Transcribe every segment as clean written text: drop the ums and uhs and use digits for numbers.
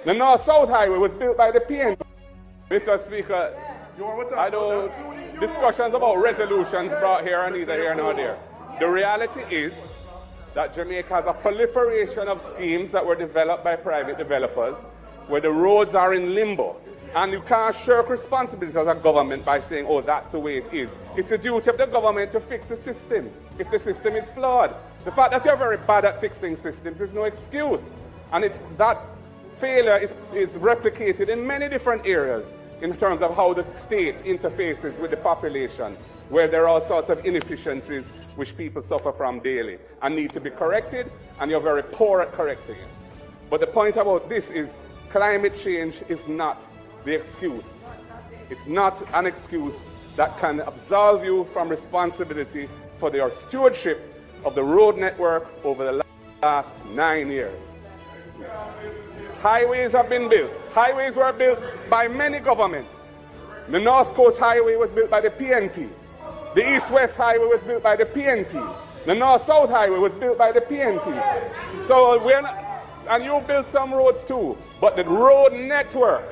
The North-South Highway was built by the PNP. Mr. Speaker, I don't discussions about resolutions brought here and neither here nor there. The reality is that Jamaica has a proliferation of schemes that were developed by private developers where the roads are in limbo. And you can't shirk responsibility as a government by saying, oh, that's the way it is. It's the duty of the government to fix the system if the system is flawed. The fact that you're very bad at fixing systems is no excuse. And it's that failure is replicated in many different areas in terms of how the state interfaces with the population, where there are all sorts of inefficiencies which people suffer from daily and need to be corrected, and you're very poor at correcting it. But the point about this is climate change is not the excuse. It's not an excuse that can absolve you from responsibility for your stewardship of the road network over the last 9 years. Highways have been built. Highways were built by many governments. The North Coast Highway was built by the PNP. The East-West Highway was built by the PNP. The North-South Highway was built by the PNP. So we're not, and you built some roads too, but the road network,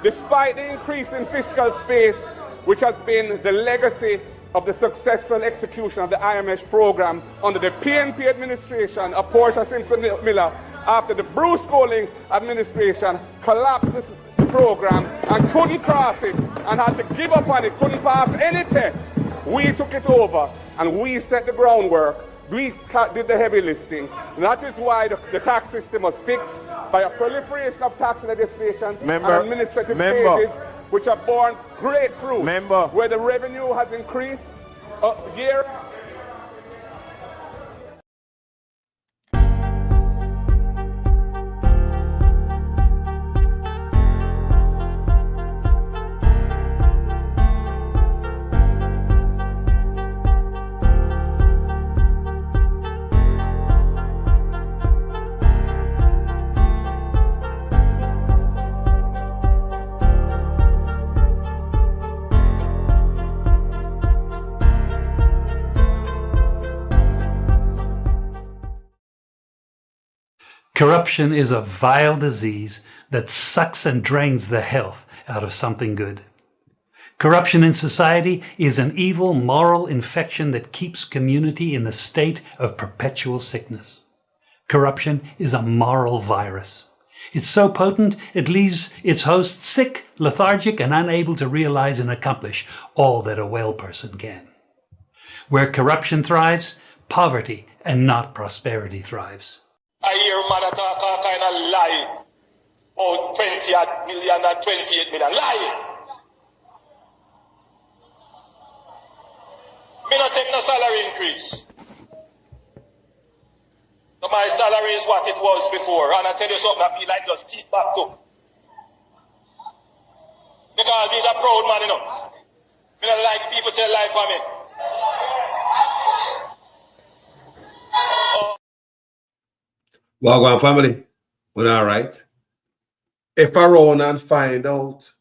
despite the increase in fiscal space, which has been the legacy of the successful execution of the IMF program under the PNP administration of Portia Simpson Miller, after the Bruce Golding administration collapsed this program and couldn't cross it and had to give up on it, couldn't pass any test. We took it over and we set the groundwork. We did the heavy lifting. And that is why the tax system was fixed by a proliferation of tax legislation and administrative changes which have borne great fruit, where the revenue has increased year. Corruption is a vile disease that sucks and drains the health out of something good. Corruption in society is an evil moral infection that keeps community in the state of perpetual sickness. Corruption is a moral virus. It's so potent it leaves its host sick, lethargic, and unable to realize and accomplish all that a well person can. Where corruption thrives, poverty and not prosperity thrives. I hear man talk a kind of lie. Oh, 20 million and 28 million. Lie. Me not take no salary increase. So my salary is what it was before. And I tell you something, I feel like just keep back to. Because he's a proud man, you know. Me don't like people tell lie for me. Well, family, we're all right. If I run and find out,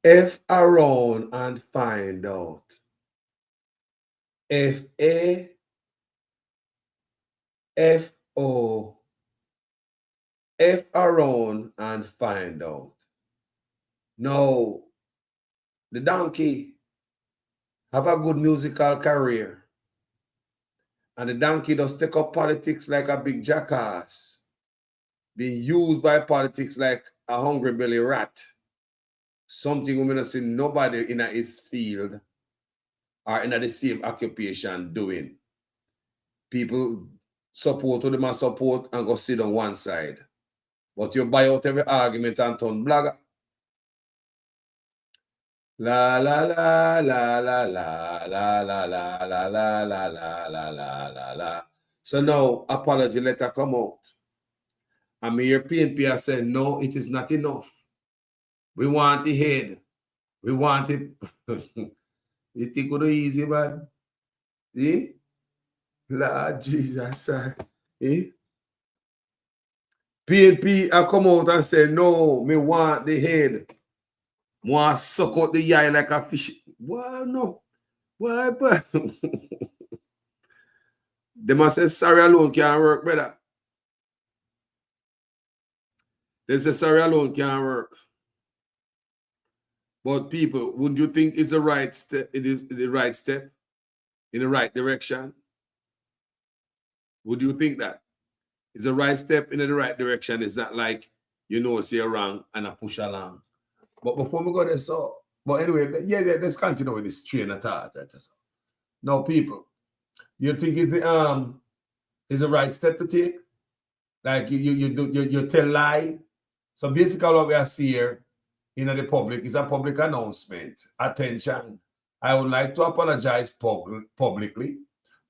if A, F, O, if I run and find out. No, the donkey have a good musical career. And the donkey does take up politics like a big jackass, being used by politics like a hungry belly rat. Something we don't see nobody in his field or in the same occupation doing. People support who they must support and go sit on one side. But you buy out every argument and turn blogger. La la la la la la la la la la la la la la la la. So now apology letter come out. And my European peer said, no, it is not enough. We want the head. We want it. You think it easy, man? See? Lord Jesus. Eh? PNP have come out and said, no, me want the head. Want to suck out the eye like a fish. Well, no. Why, but they must say sorry alone can't work better. Necessary alone can't work. But people, wouldn't you think it's the right step? It is the right step in the right direction? Would you think that? It's the right step in the right direction. It's not like, you know, say wrong and I push along. But before we go there, so, but anyway, yeah, let's continue with this train of thought. Right? So, now, people, you think it's the right step to take? Like you tell lie. So basically, what we are seeing here in the public is a public announcement. Attention! I would like to apologize publicly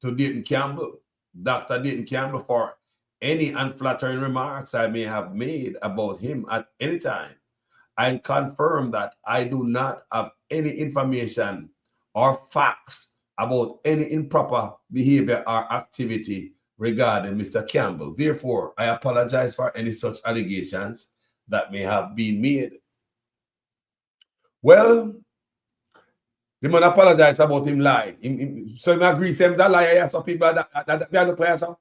to Dayton Campbell, Dr. Dayton Campbell, for any unflattering remarks I may have made about him at any time. I confirm that I do not have any information or facts about any improper behavior or activity regarding Mr. Campbell. Therefore, I apologize for any such allegations that may have been made. Well, the man apologize about him lie. So he agree, same that lie. Some people that look for yourself.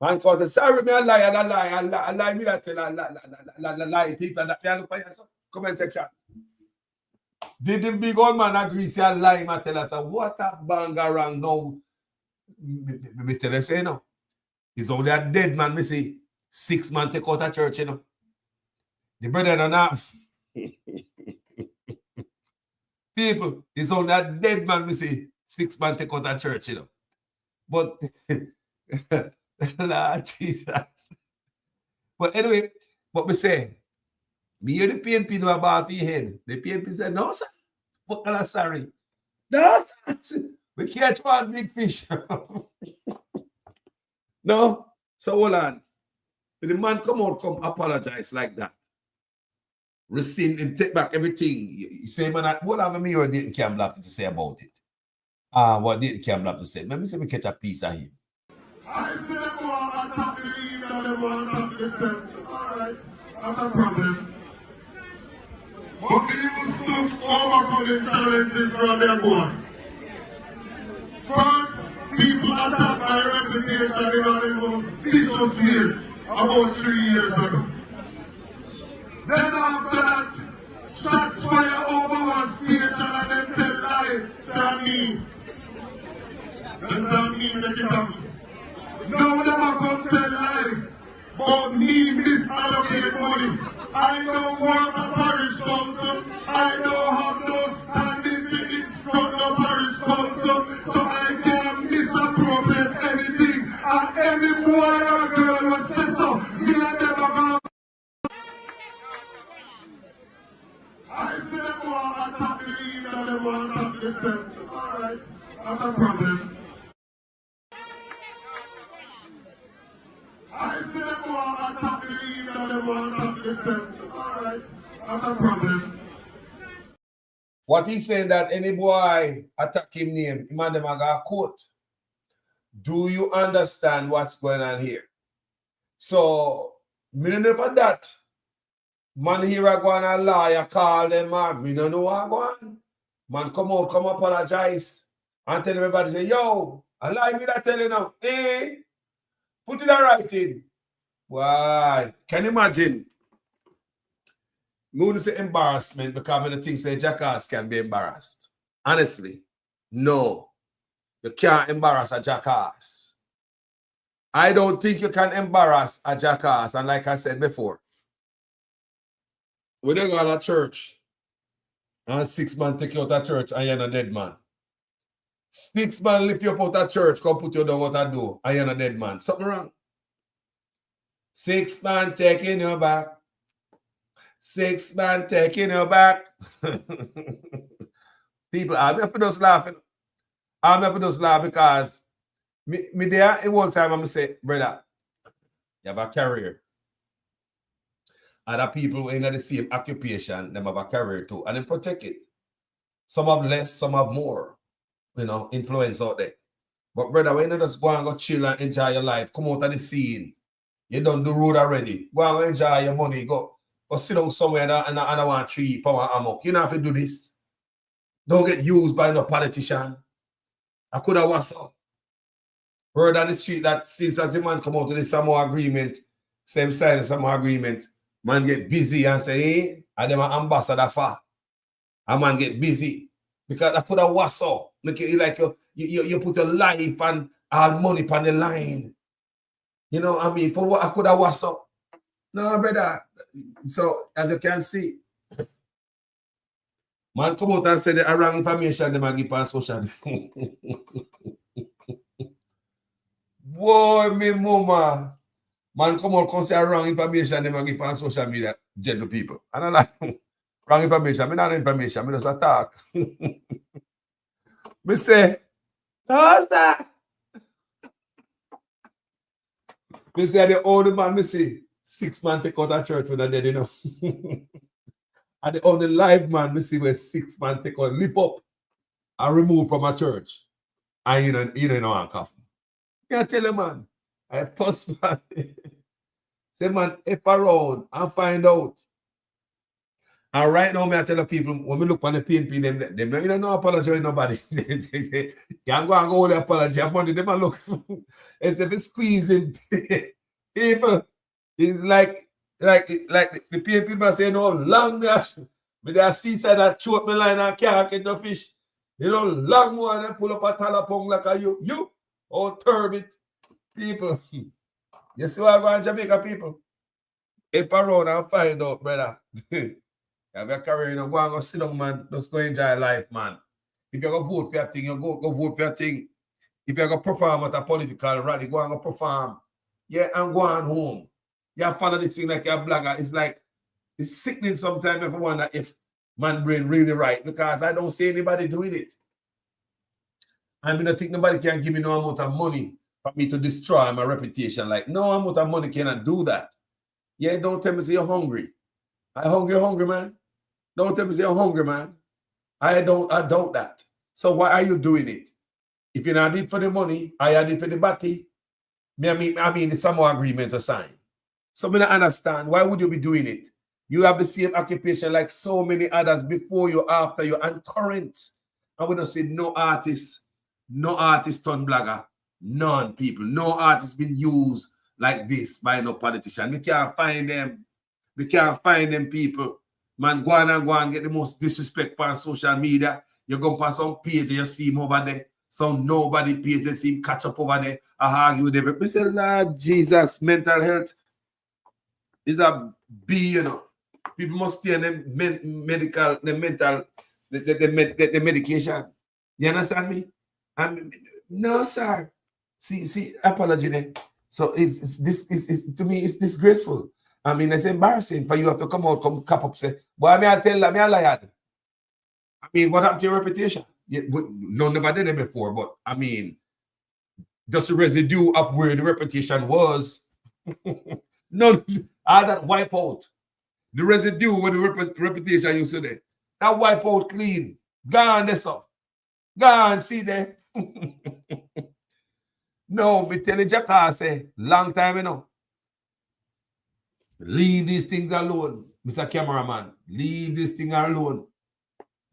Man cause sorry, me a lie, I lie, me that tell a lie. People that look for yourself. Comment section. Did the big old man agree say a lie? I tell us what a banger wrong now. Me tell you say no. He's only a dead man, me see. 6 months take out of church, you know. The brother and not. People, he's only a dead man, me see. 6 months take out of church, you know. But Lord Jesus. But anyway, what we say, me hear the PNP know about your head. The PNP said, no, sir. What color sorry? No, sir. We catch one big fish. No. So hold on. When the man come apologize like that. Rescind and take back everything. You say, man, what have me or Dayton Campbell have to say about it? What Dayton Campbell have to say? Let me see if we catch a piece of him. I see them all attack the lead and them all attack the steps. Alright, that's a problem. But we used to overcome this challenge this round there going. First, people attacked my reputation in the most vicious way about 3 years ago. Then after that, shots fire over one station and then tell lies, stand me. Then stand me make it happen. No, never come tell lie, but me misallocate money. I don't work at parish council. I don't have no standing to instruct no parish council, so I can't misappropriate anything. And any boy or girl will say so, me and never go. I see them all attack the lead and them all attack the steps. Alright, that's a problem. I see them all attack the lead and them all attack the steps. Alright, that's a problem. What he's saying that any boy attack him name, him and them a got quote. Do you understand what's going on here? So, me don't know for that. Man here I go on a lawyer call them man. Me don't know what go on. Man come out, come apologize. And tell everybody say, yo, I lie me that tell you now. Eh? Put it in writing. Why? Can you imagine? Me wouldn't say embarrassment because when the thing say jackass can be embarrassed. Honestly, no. You can't embarrass a jackass. I don't think you can embarrass a jackass. And like I said before, when you go to church and 6 man take you out of church and you're a dead man. 6 man lift you up out of church, come put you down out of door and you're a dead man. Something wrong. 6 man taking you back. 6 man taking you back. People, I'm not for those laughing. I'm not for those laugh because me there in one time I'm say, brother, you have a career. Other people in the same occupation, them have a career too, and they protect it. Some have less, some have more, you know, influence out there. But brother, when you just go and go chill and enjoy your life, come out of the scene. You done the road already. Go and enjoy your money. Go sit down somewhere and I want tree, power amok. You don't have to do this. Don't get used by no politician. I could have what's up. Heard on the street that since as a man come out to the Samoa agreement, same side of Samoa agreement, Man get busy and say, hey, I them an ambassador for. A man get busy. Because I could have was up. Look, like you put your life and all money on the line. You know what I mean? For what I could have was up. No, brother. So as you can see, man come out and say the wrong information them give on social media. Boy, me mama. Man come out and say wrong information them give on social media, gentle people. And I'm like, wrong information. Me not information. Me just attack. Me say, how's that? Me say the only man me see 6 man take out a church when I dead, you know. And the only live man we see where 6 man take out, lift up and remove from a church. And you know handcuff. I tell you, man, I first man. Say, man, if around and find out. And right now, I tell the people, when we look on the PNP, them don't no apology with nobody. They say, can't go and go the apology. Money, them look as if it's squeezing people. It's like the PNP must say, no, long dash. But they seaside that choke me line and can't catch a fish. You know, long one and pull up a talapong like a you, all turbid people. You see what I'm going to Jamaica people? If around and find out, brother. You have a career, you know, go and go sit down, man. Just go enjoy life, man. If you're going to vote for your thing, you go vote for your thing. If you're going to perform at a political rally, go and go perform. Yeah, and go on home. You follow this thing like you're a blogger. It's like, it's sickening sometimes if I wonder if man brain really right, because I don't see anybody doing it. I mean, I think nobody can give me no amount of money for me to destroy my reputation. Like, no amount of money cannot do that. Yeah, don't tell me say you're hungry. You're hungry, man. Don't tell me say you're hungry, man. I doubt that. So why are you doing it? If you're not it for the money, I had it for the body. I mean, the Samoa agreement to sign. So I don't understand. Why would you be doing it? You have the same occupation like so many others before you, after you, and current. I would not say no artist turned blogger. None, people. No artist been used like this by no politician. We can't find them. We can't find them, people. Man, go and get the most disrespect on social media. You go past some page, you see him over there. Some nobody page, you see him catch up over there. I argue with everybody. I say, Lord Jesus, mental health is a B, you know. People must stay on the medication. You understand me? No, sir. See, apology then. So this to me, it's disgraceful. I mean, it's embarrassing for you have to come out, come cap up, say, boy, I tell them, I lied. I mean, what happened to your reputation? None never did it before, but I mean, just the residue of where the reputation was. No, all that wipe out. The residue where the reputation you see there. That wipe out clean. Gone this up. Gone, see there. No, me tell you, Jacka, say, long time, you know. Leave these things alone, Mr. Cameraman. Leave this thing alone.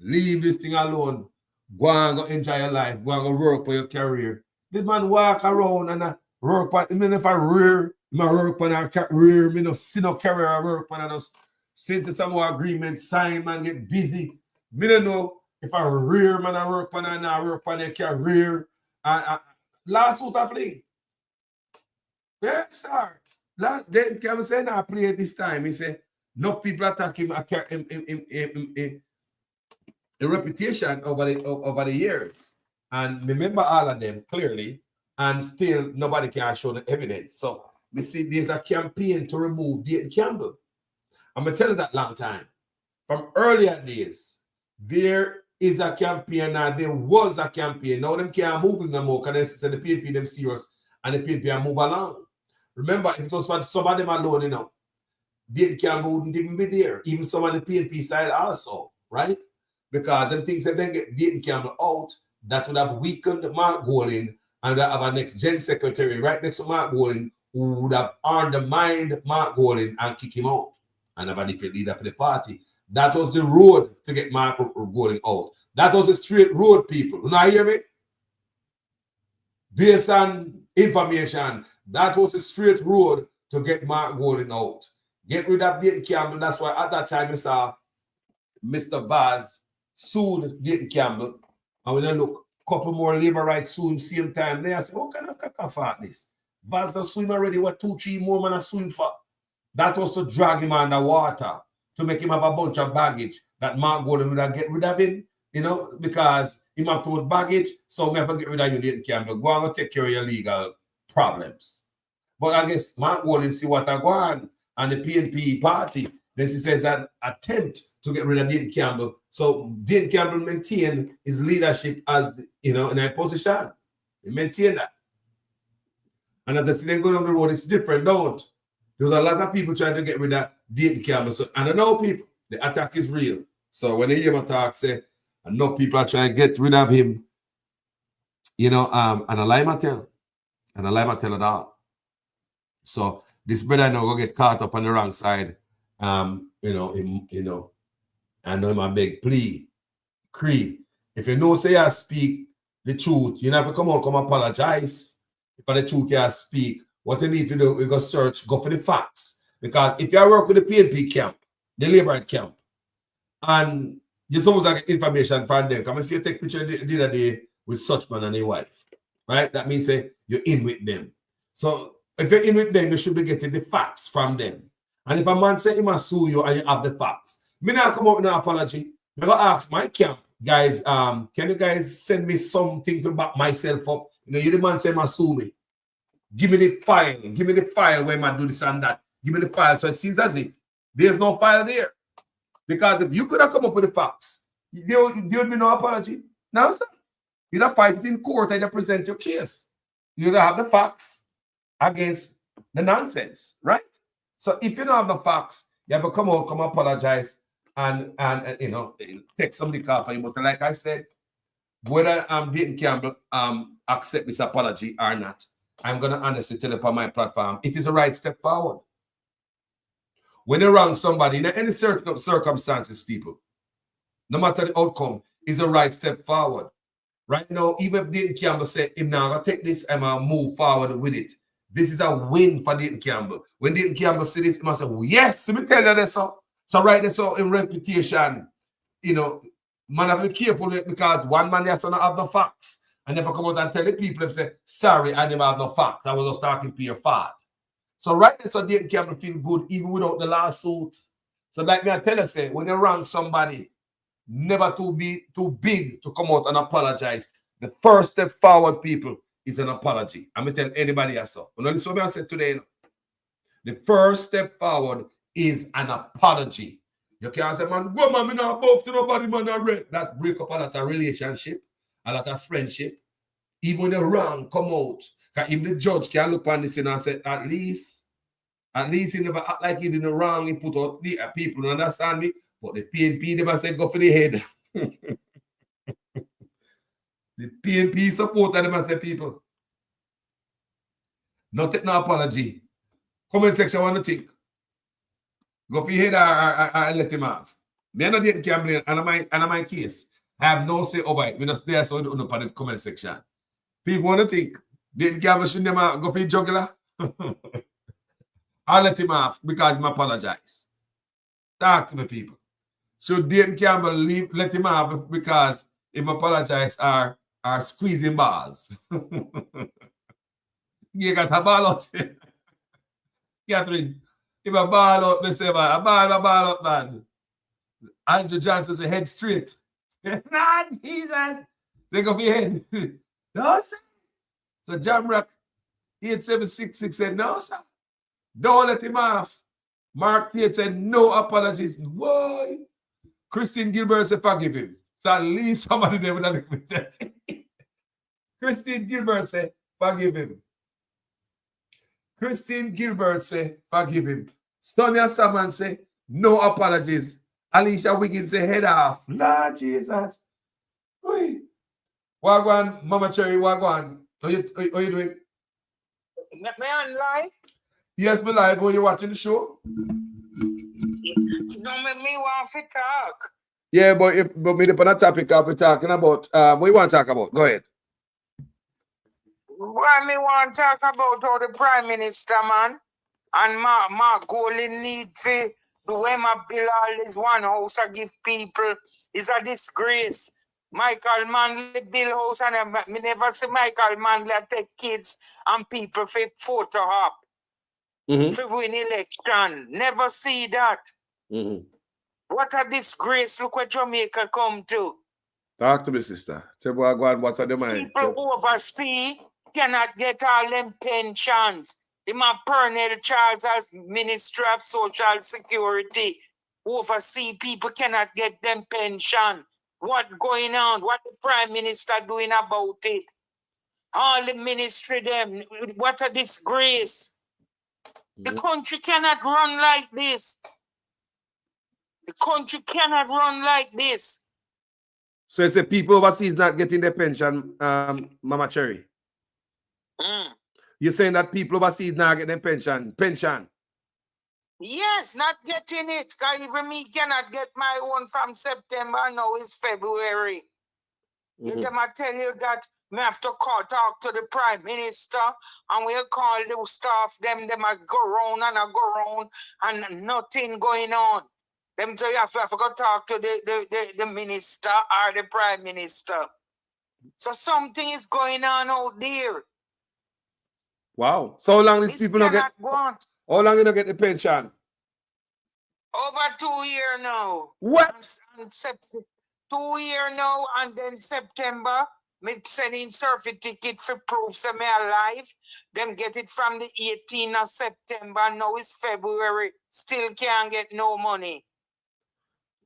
Leave this thing alone. Go and go enjoy your life. Go and go work for your career. The man walk around and work for, even if I rear, I work for a career, me no see no career, I work for those. Since the Samoa agreement signed, man, get busy. Me don't know if I rear, man, I work for and I work for a career. Last suit of fling. Yes, sir. Last day, Kevin said, I play this time. He said, enough people attack him, a reputation over the years. And remember all of them clearly, and still nobody can show the evidence. So we see there's a campaign to remove Dayton Campbell. I'm going to tell you that long time. From earlier days, there is a campaign now. There was a campaign. Now them can't move no more because the PNP them serious and the PNP move along. Remember, if it was for some of them alone, you know, Dayton Campbell wouldn't even be there. Even some on the PNP side also, right? Because them things that then get Dayton Campbell out, that would have weakened Mark Golding and have a next gen secretary right next to Mark Golding who would have undermined Mark Golding and kick him out and have a different leader for the party. That was the road to get Mark Golding out. That was the straight road, people. You now hear me? Based on information, that was the straight road to get Mark Golding out. Get rid of Dayton Campbell. That's why at that time we saw Mr. Vaz sued Dayton Campbell. And when I look, a couple more labor rights sued same time. They say, what kind of cacophony this? Vaz does swim already. What 2-3 more men are swim for? That was to drag him underwater, to make him have a bunch of baggage that Mark Golden would have get rid of him, you know, because he have to put baggage, so never get rid of you, Dayton Campbell. Go on and take care of your legal problems. But I guess Mark Golden see what I go on, and the PNP party, then he says an attempt to get rid of Dayton Campbell. So Dayton Campbell maintained his leadership as, you know, in a position. He maintained that. And as I see them going on the road, it's different, don't? There's a lot of people trying to get rid of Dayton Campbell. So, and I know people, the attack is real. So when they hear my talk, say, enough people are trying to get rid of him, you know, and I lie my tell. And I lie my tell at all. So this brother now go get caught up on the wrong side. You know, I know my big plea. Cree. If you know say I speak the truth, you never come apologize. If the truth you speak, what you need to do, you go search, go for the facts. Because if you work with the PNP camp, the labor camp, and you're supposed to get information from them, come and see you take picture the other day with such man and his wife. Right? That means say you're in with them. So if you're in with them, you should be getting the facts from them. And if a man say he must sue you and you have the facts, me not come up with an apology. I'm going to ask my camp, guys, can you guys send me something to back myself up? You know, you the man say must sue me. Give me the file. Give me the file where I do this and that. Give me the file. So it seems as if there's no file there. Because if you could have come up with the facts, there would be no apology. Now, sir, you'd have fight it in court and you present your case. You'd have the facts against the nonsense, right? So if you don't have the facts, you have to come out, come apologize, and you know, take somebody off for you. But like I said, whether Dayton Campbell accept this apology or not, I'm gonna honestly tell you upon my platform, it is a right step forward. When you wrong somebody in any circumstances, people, no matter the outcome, is a right step forward. Right now, even if Dayton Campbell said, "I'm now gonna take this and I'll move forward with it," this is a win for Dayton Campbell. When Dayton Campbell see this, he must say, well, yes, let me tell you this. So right there, so in reputation, you know, man, have to be careful with it because one man has to not have the facts and never come out and tell the people and say, sorry, I never have no facts. I was just talking to your fault. So right there, so Dayton Campbell feel good even without the lawsuit. So like me, I tell you, say, when you wrong somebody, never to be too big to come out and apologize. The first step forward, people, is an apology. I'm going to tell anybody else so. When I said today, the first step forward is an apology. You can't say, man, go man, me not both to nobody, man, I read. That break up a lot of relationship, a lot of friendship. Even when you're wrong, come out. Because if the judge can look on this and say, at least he never act like he did the wrong, he put out the people, you understand me? But the PNP never said go for the head. The PNP supporter them and say, people, not take no apology. Comment section, want to think. Go for your head or let him off. Me and Dayton Campbell and my case. I have no say over it. We just there so we don't know the comment section. People want to think Dayton Campbell should never go for your jugular. I'll let him off because he apologize. Talk to me, people. Should Dayton Campbell let him off because he apologize or squeezing balls? Gaygas a ball out. Catherine, if a ball out, they say, man, a ball out, man. Andrew Johnson say, head straight. Nah, Jesus. They go for your head. No, sir. So Jamrock 8766 said, no, sir. Don't let him off. Mark Tate said, no apologies. Why? Christine Gilbert said, forgive him. So at least somebody there would have looked at that. Christine Gilbert said, forgive him. Christine Gilbert said, forgive him. Sonia Salmon said, no apologies. Alicia Wiggins said, head off. Lord Jesus. Oi. Wagwan, Mama Cherry, Wagwan. How you doing? Me on live? Yes, me live. Are you watching the show? No, me want to talk. Yeah, but me the topic I'll be talking about. What you want to talk about? Go ahead. Why me want to talk about how the Prime Minister, man? And my goal in need to the way my bill all is one house I give people is a disgrace. Michael Manley bill house and me never see Michael Manley take kids and people for photo op. To win election. Never see that. What a disgrace. Look what Jamaica come to. Talk to me, sister. Tell me what's on the mind. People overseas cannot get all them pensions. My Pernell Charles as Minister of Social Security. Overseas people cannot get them pension. What going on? What the Prime Minister doing about it? All the ministry them. What a disgrace. The country cannot run like this. The country cannot run like this. So it's the people overseas not getting their pension, Mama Cherry. You're saying that people overseas not getting their pension? Yes, not getting it. Because even me cannot get my own from September. Now it's February. You them I tell you that we have to talk to the Prime Minister and we'll call the staff, them I go round and I go round and nothing going on. Them say you have to go talk to the minister or the Prime Minister. So something is going on out there. Wow. So how long these people don't get? How long you don't get the pension? Over 2 years now. What? And 2 years now, and then September, me sending certificate for proof so me alive. Them get it from the 18th of September. Now it's February. Still can't get no money.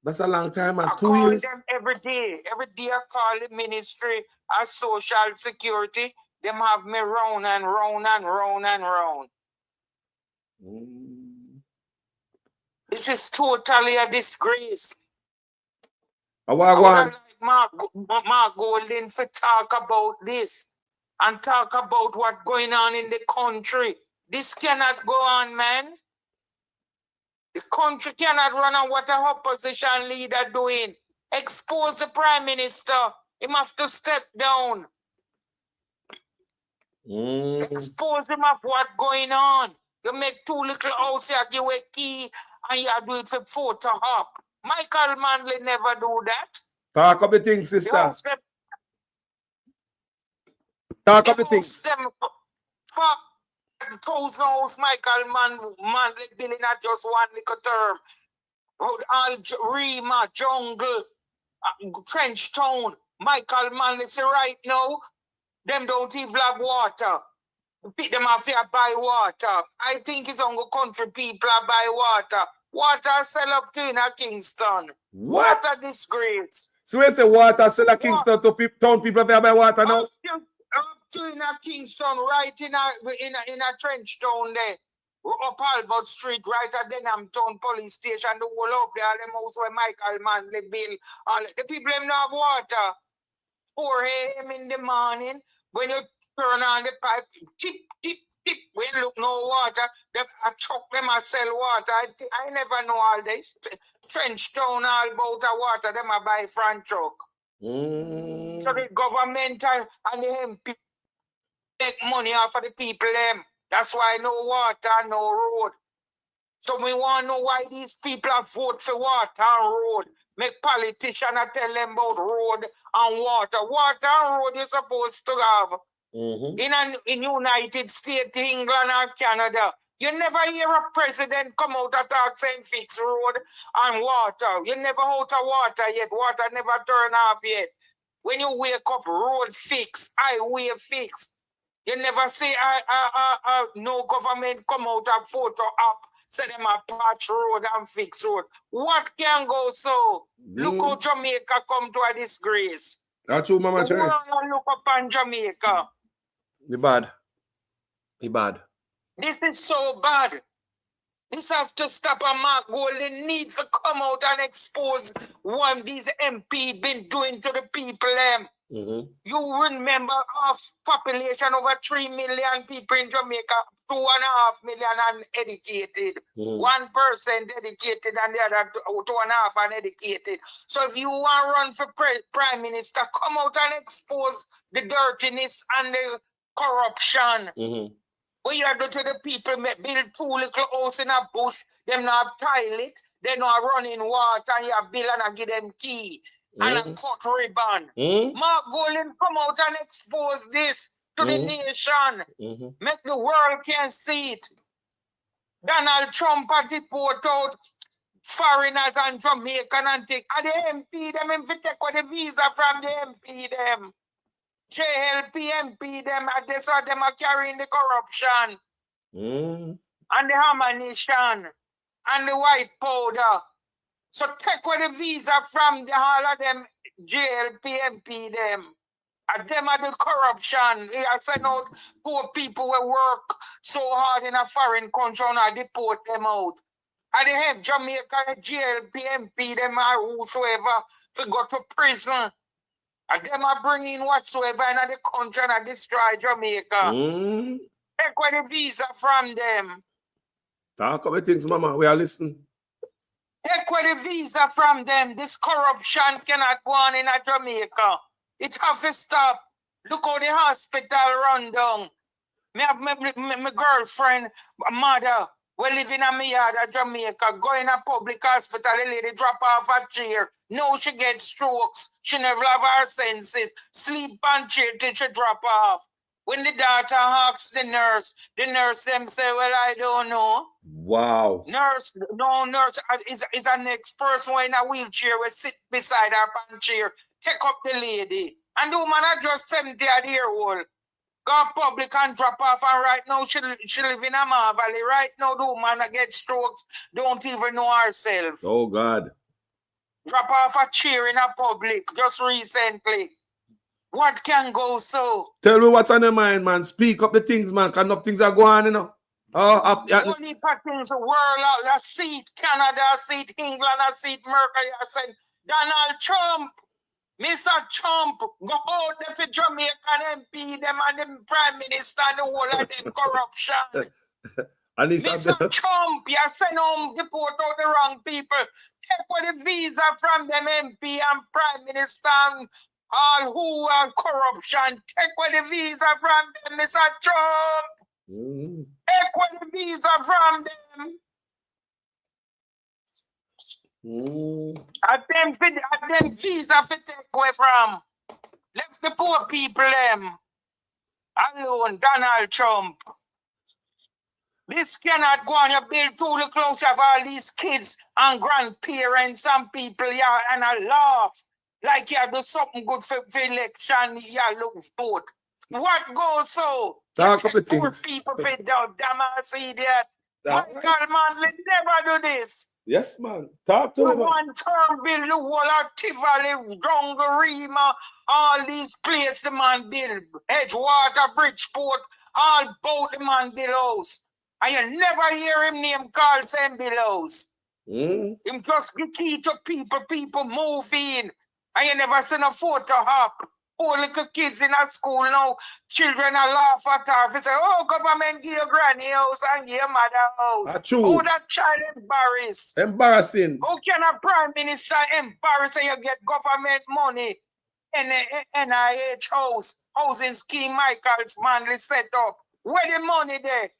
That's a long time, and I 2 call years. them every day. Every day I call the Ministry of Social Security. Them have me round and round and round and round. This is totally a disgrace. I would like Mark Golden to talk about this and talk about what's going on in the country. This cannot go on, man. The country cannot run on what a opposition leader doing. Expose the Prime Minister. He have to step down. Expose him of what's going on. You make 2 little houses, you give a key, and you do it for photo op. Michael Manley never do that. Talk of the things, sister. Talk of the things. Fuck 1,000 house Michael Manley building at just one little term. All Rima, Jungle, Trench Town. Michael Manley say right now, them don't even have water. Pick them off here buy water. I think it's on the country people buy water. Water sell up to in a Kingston. What a disgrace. So we say water sell a Kingston to town people there buy water now? Up to in a Kingston, right in a trench town there. Up Albert Street, right at Denham Town Police Station, the whole up there, the house where Michael Manley build. The people them not have water. 4 a.m. in the morning, when you turn on the pipe, tip, tip, tip, when you look no water, I chuck them and sell water. I never know all this. Trench town all about the water, them I buy front truck. So the government and the MP make money off of the people them. That's why no water, no road. So we want to know why these people have voted for water and road. Make politicians tell them about road and water. Water and road you're supposed to have. In United States, England, and Canada. You never hear a president come out and talk saying fix road and water. You never out of water yet. Water never turn off yet. When you wake up, road fix, highway fix. You never see no government come out and photo up, say them a patch road and fix road. What can go so? Look how Jamaica come to a disgrace. That's true, Mama Cherry. Look upon Jamaica. The bad. This is so bad. This have to stop, and Mark Golden needs to come out and expose what these MP been doing to the people. You remember half population, over 3 million people in Jamaica, 2.5 million uneducated. 1% educated and the other 2.5 uneducated. So if you want to run for Prime Minister, come out and expose the dirtiness and the corruption. What you do to the people, build 2 little house in a bush, them not have toilet, they not running water, and you build and I give them key and a cut ribbon. Mark Golding come out and expose this to the nation. Make the world can see it. Donald Trump had deport out foreigners and Jamaican and take. And the MP them if you take the visa from the MP them. JLP MP them and they saw them are carrying the corruption. And the ammunition and the white powder. So take away the visa from the all of them JLP MP them. And them are the corruption. They are send out poor people who work so hard in a foreign country and I deport them out. And they have Jamaica, JLP MP, them are whosoever to go to prison. And them are bringing whatsoever in the country and destroy Jamaica. Take away the visa from them. Talk about things, Mama. We are listening. Take away the visa from them. This corruption cannot go on in Jamaica. It have to stop. Look how the hospital run down. Me have my girlfriend, mother, we live in a yard at Jamaica, go in a public hospital, the lady drop off a chair. Now she gets strokes. She never have her senses. Sleep on chair till she drop off. When the doctor asks the nurse them say, well, I don't know. Wow. Nurse is a next person in a wheelchair will sit beside her pan chair, take up the lady. And the woman are just 70 a year old. Go public and drop off, and right now she live in a Valley. Right now the woman that get strokes don't even know herself. Oh God. Drop off a chair in a public just recently. What can go so? Tell me what's on your mind, man. Speak up the things, man. Because enough things are going on, you know. Only things the world out. I see it Canada, I see it England, I see it Mercury. I said Donald Trump, Mr. Trump, go out there for Jamaican MP, them and them Prime Minister and the whole of them corruption. Mr. Trump, you send home, deport out the wrong people. Take away the visa from them MP and Prime Minister and all who are corruption. Take away the visa from them, Mr. Trump. Take away the visa from them. At them visa for take away from. Left the poor people them alone, Donald Trump. This cannot go on. You build too close of all these kids and grandparents and people, yeah, and I laugh. Like you do something good for election, you look vote. What goes so? Talk up the poor things. people for dumbass idiot. Michael Manley never do this. Yes, man. Talk to The him. one term build the whole of Tivoli, Rongarima, all these places the man build. Edgewater, Bridgeport, all both the man belows. And you never hear him name called same belows. Him just the key to people move in. And you never seen a photo hop. All little kids in a school now, children are laugh at her. They say, oh, government give your granny house and give your mother house. Oh, that child embarrassed. Embarrassing. How can a prime minister embarrass and you get government money in the NIH house, housing scheme Michael's Manley set up? Where the money there?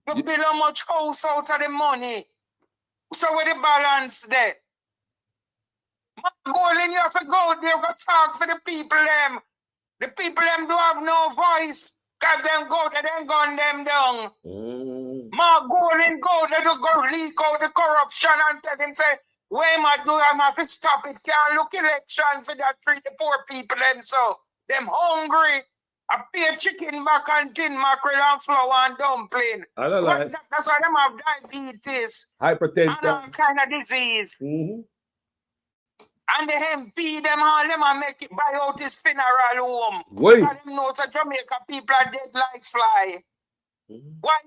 You build how much house out of the money? So where the balance there? Golden, you have to go there, go talk for the people them. The people them do have no voice. Because them go there, then gun them down. Mark Golden go there to go leak out the corruption and tell them say, where am I do? I'm have to stop it. Can't look election for that treat the poor people them so. Them hungry. I pay chicken back and tin mackerel and flour and dumpling. That's why them have diabetes. Hypertension. And all kind of disease. And the MP, them all them and make it buy out his funeral home. Wait. Because them know that Jamaica people are dead like fly. Why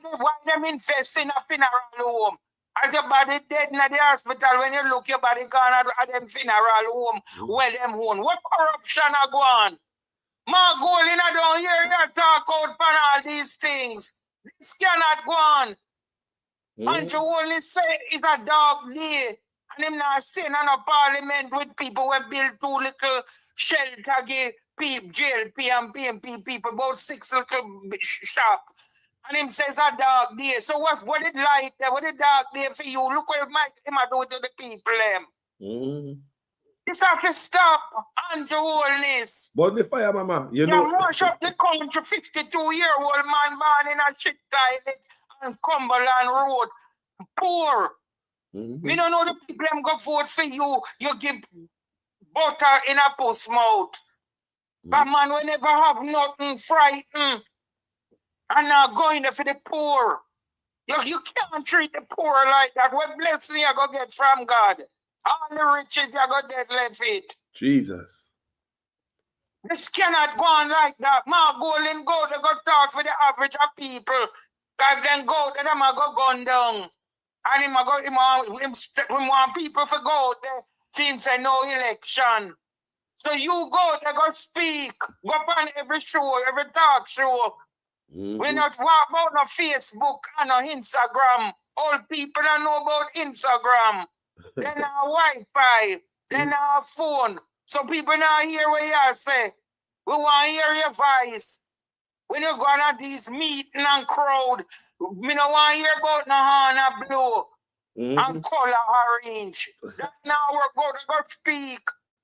them invest in a funeral home? As your body dead in the hospital, when you look your body gone at them funeral home, where them own. What corruption are going? Mark Golding, I don't hear you talk out on all these things. This cannot go on. And you only say it's a dark day. And him not staying on a parliament with people who build 2 little shelter, give people, JLP and PMP people, about 6 little shop. And him says a dark day. So what did light there? What did dark day for you? Look what him do to the people them. This have to stop Andrew Holness. But the fire, mama, you know. Mash up the country, 52-year-old man born in a chick toilet on Cumberland Road. Poor. We don't know the people them go vote for you. You give butter in a puss mouth. But man, we never have nothing frightened. And now going there for the poor. You can't treat the poor like that. What blessing you go get from God? All the riches you go get left it. Jesus. This cannot go on like that. Man, golden go, they go talk for the average of people. If then go, then them go gun down. And him want people to go there. Team say no election. So you go, they go speak. Go on every show, every talk show. We not walk about no Facebook and no Instagram. All people don't know about Instagram. They not Wi-Fi. They not phone. So people not hear what you say. We want to hear your voice. When you go on these meeting and crowd, we don't want to hear about no Hana blue and color orange. That now we're going to speak.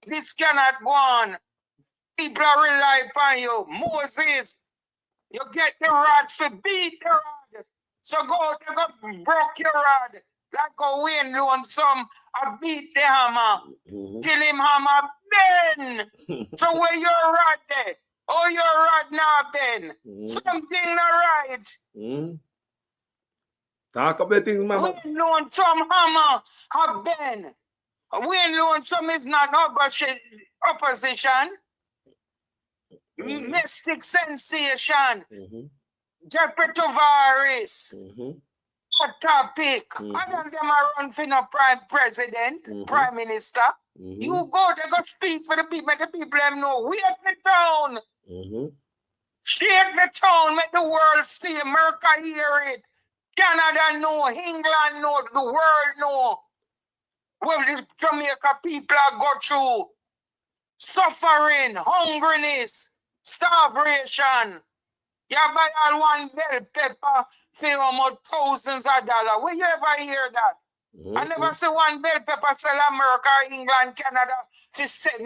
This cannot go on. People are relying upon you. Moses, you get the rod for beat the rod. So go broke your rod. Like a wind loan some, I beat the hammer. Till him hammer bend. So where your rod there? Oh, your rod now bend. Something not right. Talk about things, mama. Wind loan some hammer have bend. Wind loan some is not opposition. Mystic sensation. Jeopardy virus. Hot topic. I don't them are run for no prime president, prime minister. You go, they go speak for the people, make the people them know. We at the town. Shake the town, make the world see. America hear it. Canada know, England know, the world know. Well, the Jamaica people are go through suffering, hungriness, starvation. You buy all one bell pepper for almost thousands of dollars. Where you ever hear that? I never see one bell pepper sell America, England, Canada for $7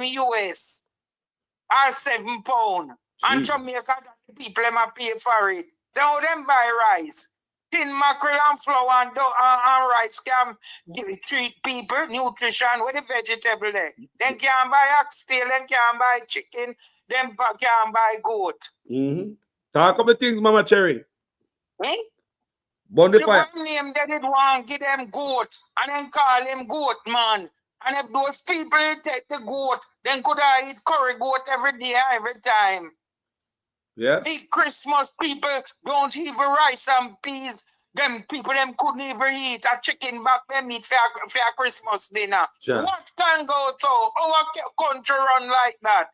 or £7. And Jamaica, that the people them pay for it. They how them buy rice. Tin mackerel and flour and rice can treat people, nutrition with the vegetable there. Then can't buy oxtail, then can't buy chicken, then can't buy goat. Talk about things, Mama Cherry. Bonfire. The name they did want give them goat and then call him goat man. And if those people take the goat, then could I eat curry goat every day, every time. Yes. Big Christmas people don't even rice and peas. Them people them couldn't even eat a chicken back them eat for a Christmas dinner. Sure. What can go to our country run like that?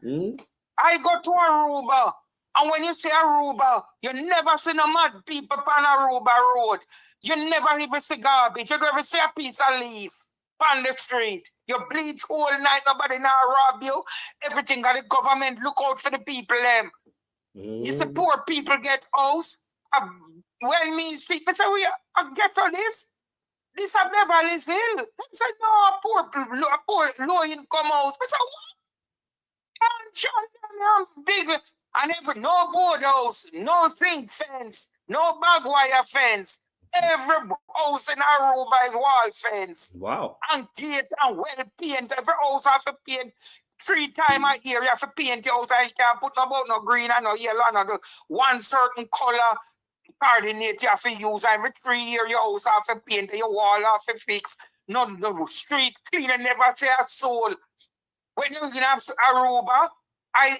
I go to Aruba. And when you say Aruba, you never see no mad people on Aruba road. You never even see garbage. You never see a piece of leaf on the street. You bleach all night, nobody now rob you. Everything got the government look out for the people them. You see poor people get house. When me see, I say, I get on this. This a Beverly's Hill. I say, no, poor low income house. I say, what? Big. And every no board house, no zinc fence, no barbed wire fence. Every house in Aruba is wall fence. Wow. And gate and well paint. Every house have to paint 3 times a year. You have to paint your house and you can't put no green and no yellow and no one certain color coordinate you have to use. Every 3 years your house have to paint, your wall have to fix. No street cleaner never say a soul. When you in Aruba,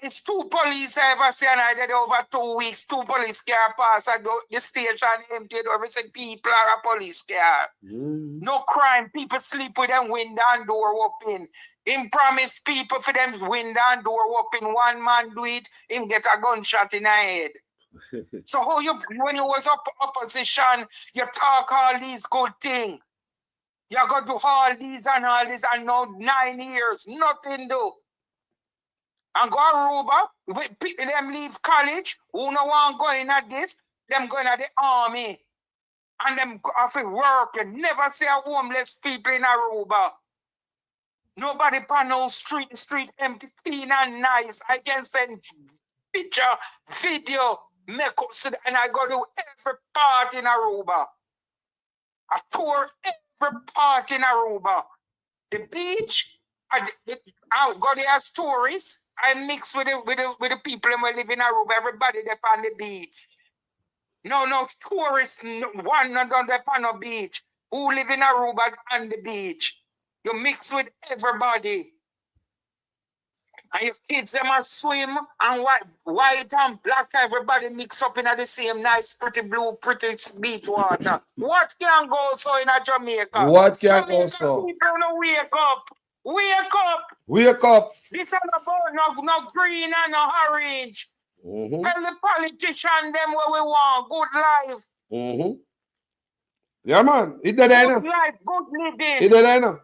it's 2 police I ever see, and I did over 2 weeks. 2 police car pass. I go the station emptied. Every people are a police car. No crime. People sleep with them window and door open. Him promise people for them window and door open. One man do it, him get a gunshot in the head. So how you when you was opposition, you talk all these good things. You got to do all these and now 9 years, nothing do. And go Aruba, people them leave college, who no want going at this, them going to the army, and them have to work. You never see a homeless people in Aruba. Nobody pan no street empty, clean and nice. I can send picture, video, make up, and I go to every part in Aruba. I tour every part in Aruba. The beach, I go there as tourists. I mix with the people who live in Aruba. Everybody they on the beach. No tourists. One not on the on the beach. Who live in Aruba on the beach? You mix with everybody. And your kids them are swim and white and black, everybody mix up in the same nice, pretty blue, pretty beach water. What can go so in a Jamaica? What can Jamaica go so? people no wake up. Wake up. Wake up. This is no green and no orange. Tell the politician them what we want. Good life. Yeah, man. It's dead there Good now. life, good living. It's dead there now.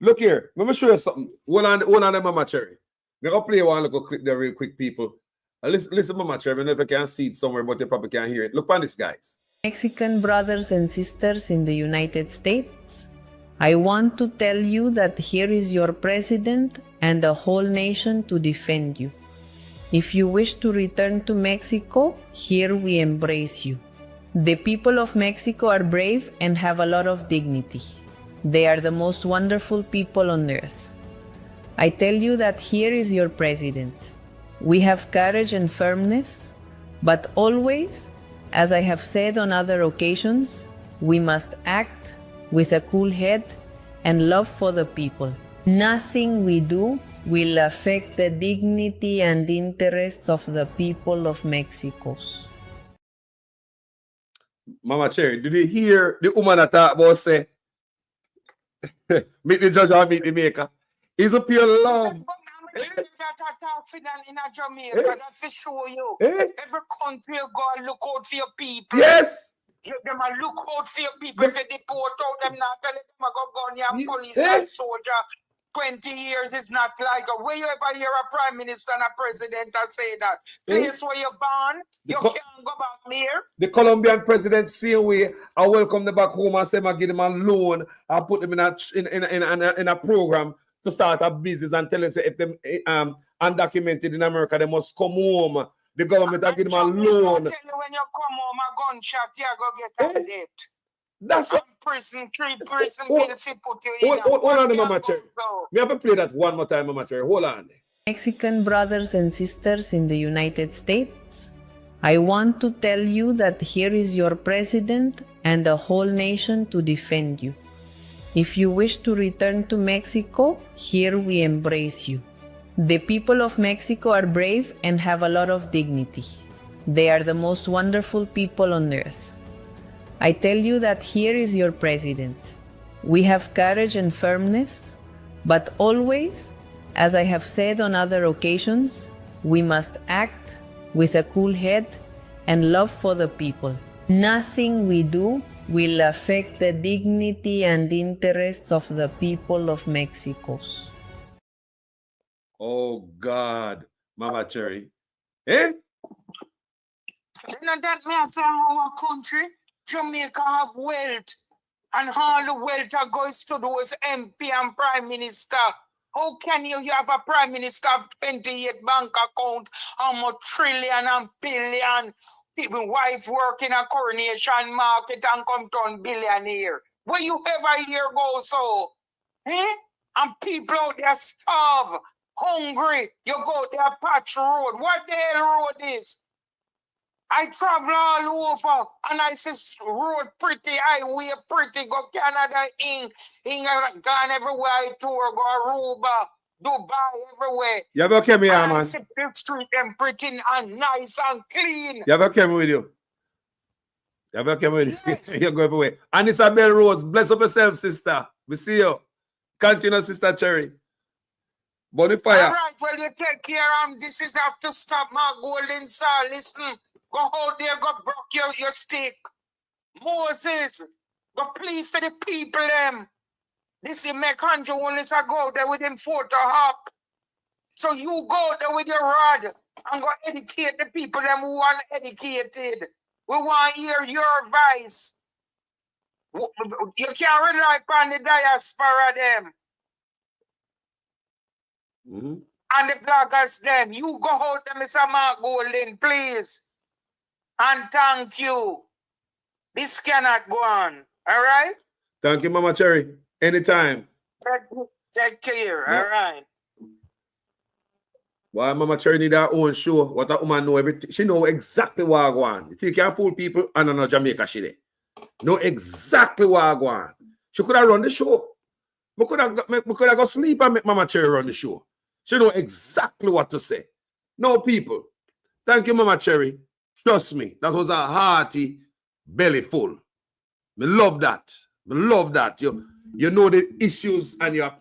Look here. Let me show you something. One on them, Mama Cherry. I'm going to play one little clip there real quick, people. Listen, Mama Cherry. I don't know if you can see it somewhere, but you probably can't hear it. Look on this, guys. Mexican brothers and sisters in the United States, I want to tell you that here is your president and the whole nation to defend you. If you wish to return to Mexico, here we embrace you. The people of Mexico are brave and have a lot of dignity. They are the most wonderful people on earth. I tell you that here is your president. We have courage and firmness, but always, as I have said on other occasions, we must act with a cool head and love for the people. Nothing we do will affect the dignity and interests of the people of Mexico. Mama Cherry, did you hear the woman that talk about say, meet the judge or meet the maker? It's a pure love. In a Jamaica, that's to show you. Every country you go, look out for your people. Yes. You them a look out for your people. If you deport out them, not tell them go gun and police and soldier. 20 years is not like a where you ever hear a prime minister and a president that say that. Place where you're born, you can't go back there. The Colombian president same way. I welcome them back home and say I give them a loan. I put them in a program to start a business and tell them say if them undocumented in America, they must come home. The government will give them a loan. Tell you when you come home, a gunshot, you go get a debt. That's what prison bill put you in. Hold on, Mama Cherry. We have to play that one more time, Mama Cherry. Hold on. Mexican brothers and sisters in the United States, I want to tell you that here is your president and the whole nation to defend you. If you wish to return to Mexico, here we embrace you. The people of Mexico are brave and have a lot of dignity. They are the most wonderful people on earth. I tell you that here is your president. We have courage and firmness, but always, as I have said on other occasions, we must act with a cool head and love for the people. Nothing we do will affect the dignity and interests of the people of Mexico. Oh God, Mama Cherry. Eh? That means our country, Jamaica have wealth, and all the wealth that goes to those MP and Prime Minister. How can you have a Prime Minister of 28 bank account, how much trillion and billion, people wife work in a coronation market and come turn billionaire? Will you ever hear go so? Eh? And people out there starve, hungry, you go there patch road. What the hell road is? I travel all over and I see road pretty, highway pretty, go Canada, England, gone everywhere I tour, go Aruba, Dubai, everywhere. You ever came here, man? I see the street them pretty and nice and clean. You ever came with you? You ever came with you? Yes. You go everywhere. And Isabel Rose, bless up yourself, sister. We see you. Continue, Sister Cherry. Bonfire. All right, well, you take care. This is have to stop my golden soul. Listen, go out there, go broke your stick. Moses, go plead for the people, them. This is my country only to go there with him photo hop. So you go there with your rod and go educate the people, them who are educated. We want to hear your voice. You can't rely on the diaspora them. And the bloggers them. You go out them, Mr. Mark Golden, please. And thank you. This cannot go on. All right? Thank you, Mama Cherry. Anytime. Take care. All right. Why Mama Cherry need her own show? What a woman know everything. She know exactly what I want. You think you can fool people and on Jamaica she dey. Know exactly what I want. She could have run the show. We could have go sleep and make Mama Cherry run the show. She know exactly what to say. No, people. Thank you, Mama Cherry. Trust me, that was a hearty belly full. Me love that. Me love that. You know the issues and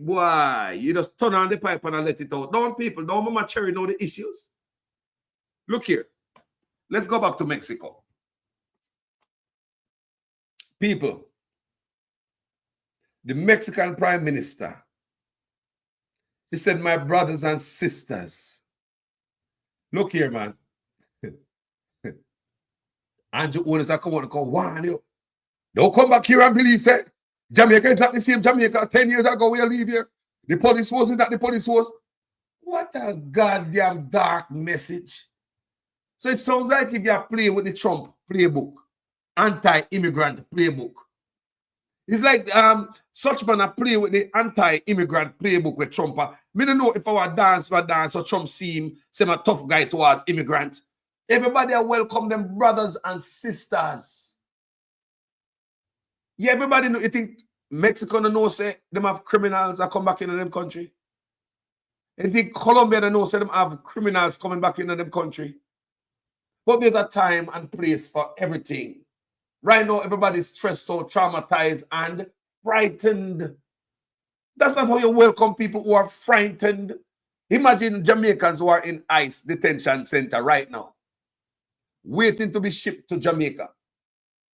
boy, you just turn on the pipe and let it out. Don't people, don't Mama Cherry know the issues? Look here. Let's go back to Mexico. People, the Mexican Prime Minister, he said, my brothers and sisters, look here, man. Andrew owners are coming to come warn you. Don't come back here and believe, say, Jamaica is not the same Jamaica 10 years ago we leave here. The police force is not the police force. What a goddamn dark message. So it sounds like if you play with the Trump playbook, anti-immigrant playbook. It's like such man play with the anti-immigrant playbook with Trump. Me don't know if our dance or Trump seem a tough guy towards immigrants. Everybody welcome them brothers and sisters. Yeah, everybody know. You think Mexico know say them have criminals that come back into them country? You think Colombia know say them have criminals coming back into them country? But there's a time and place for everything. Right now, everybody's stressed out, traumatized, and frightened. That's not how you welcome people who are frightened. Imagine Jamaicans who are in ICE detention center right now, waiting to be shipped to Jamaica.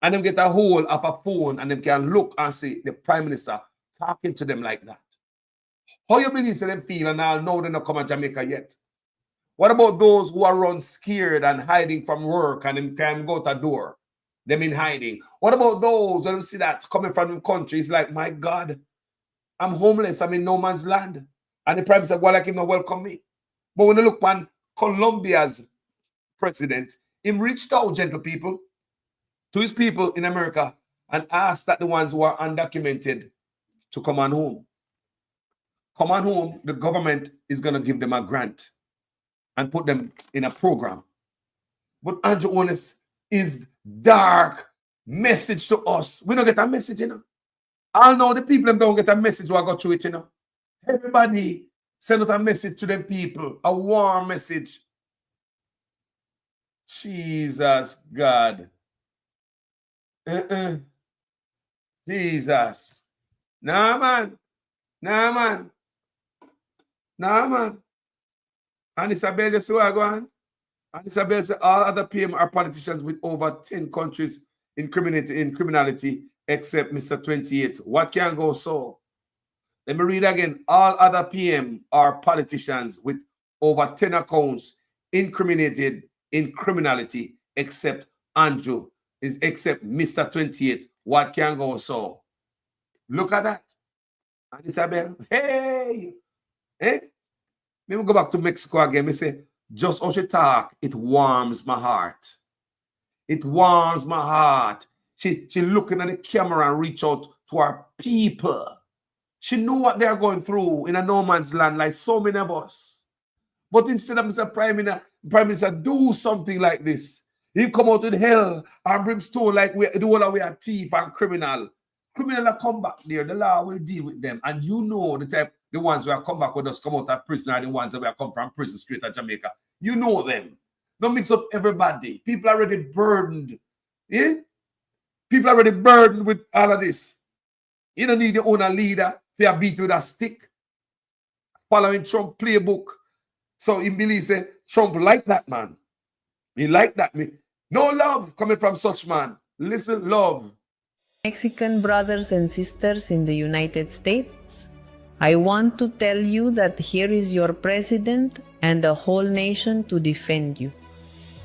And them get a hold of a phone and them can look and see the Prime Minister talking to them like that. How you believe them feel and all know they not come to Jamaica yet? What about those who are run scared and hiding from work and them can't go to the door? Them in hiding. What about those who see that coming from the country? It's like, my God, I'm homeless. I'm in no man's land. And the Prime Minister, well, like him not welcome me. But when you look on Colombia's president, him reached out, gentle people, to his people in America and asked that the ones who are undocumented to come on home. Come on home, the government is going to give them a grant and put them in a program. But Andrew Onis is dark message to us. We don't get a message, you know. I know the people don't get a message what I got through it, you know. Everybody send out a message to them people, a warm message. Jesus God. Jesus. Nah, man. Nah, man. Nah, man. And Isabel, you see what I go on? And Isabel said all other PM are politicians with over 10 countries in criminality except Mr. 28. What can go so? Let me read again. All other PM are politicians with over 10 accounts incriminated in criminality except Andrew, except Mr. 28. What can go so? Look at that. And Isabel, hey, hey. Let me go back to Mexico again. Me say, just how she talk, it warms my heart. It warms my heart. She looking at the camera and reach out to our people. She knew what they are going through in a no man's land, like so many of us. But instead of Mr. Prime Minister, do something like this. He come out with hell and brimstone like we are thief and criminal. Criminal will come back there. The law will deal with them. And you know the ones who have come back with us come out of prison are the ones that will come from prison straight to Jamaica. You know them. Don't mix up everybody. People are already burdened. Yeah? People are already burdened with all of this. You don't need your own leader. They are beat with a stick. Following Trump playbook. So he believes that Trump like that man. He like that. No love coming from such man. Listen, love. Mexican brothers and sisters in the United States, I want to tell you that here is your president and the whole nation to defend you.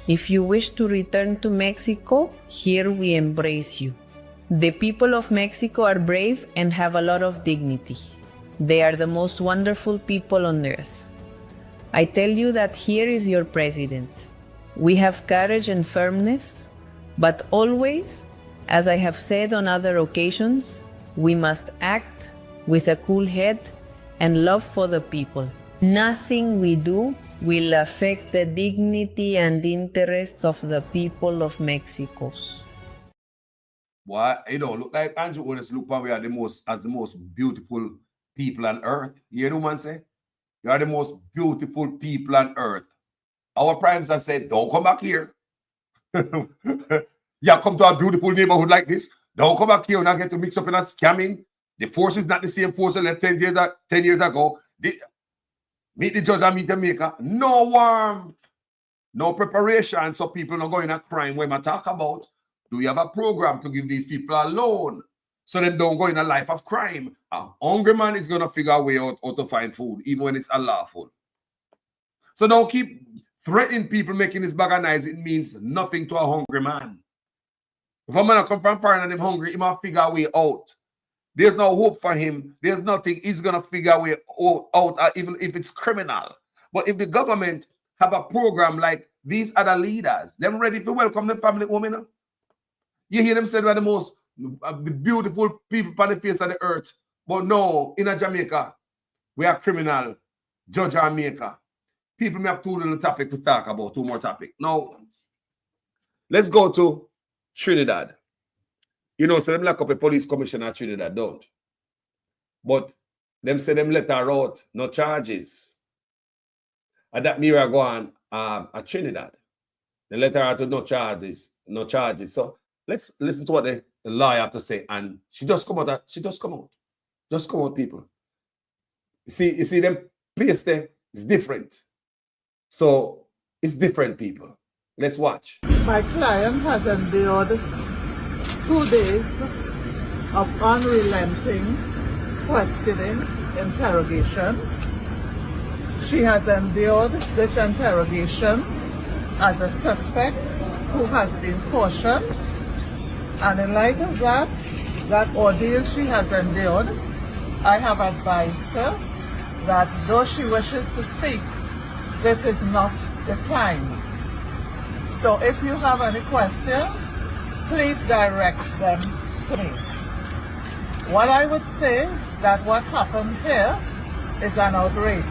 If you wish to return to Mexico, here we embrace you. The people of Mexico are brave and have a lot of dignity. They are the most wonderful people on earth. I tell you that here is your president. We have courage and firmness, but always, as I have said on other occasions, we must act with a cool head and love for the people. Nothing we do will affect the dignity and interests of the people of Mexico. Why, look like Andrew always look for we are the most beautiful people on earth. You hear the man say? You are the most beautiful people on earth. Our prime minister said, don't come back here. Yeah, come to a beautiful neighborhood like this. Don't come back here and not get to mix up in a scamming. The force is not the same force that left 10 years ago. Meet the judge and meet the maker. No warmth. No preparation. So people not going to crime when I talk about. Do you have a program to give these people a loan so they don't go in a life of crime? A hungry man is going to figure a way out how to find food, even when it's unlawful. So don't keep threatening people making this bag of knives. It means nothing to a hungry man. If a man come from foreign and him hungry, he must figure a way out. There's no hope for him. There's nothing. He's going to figure a way out, even if it's criminal. But if the government have a program like these other leaders, them ready to welcome the family home, you know? You hear them say they're the most beautiful people on the face of the earth. But no, in a Jamaica, we are criminal, judge and maker. People may have two little topics to talk about, two more topics. Now, let's go to Trinidad. You know, so them lock up a police commissioner at Trinidad, don't. But them say them let her out, no charges. And that mirror go on at Trinidad. They let her out with no charges. So let's listen to what the lawyer have to say. And she just come out. Just come out, people. You see them place there is different. So it's different, people. Let's watch. My client has endured 2 days of unrelenting questioning, interrogation. She has endured this interrogation as a suspect who has been cautioned. And in light of that ordeal she has endured, I have advised her that though she wishes to speak, this is not the time. So if you have any questions, please direct them to me. What I would say that what happened here is an outrage.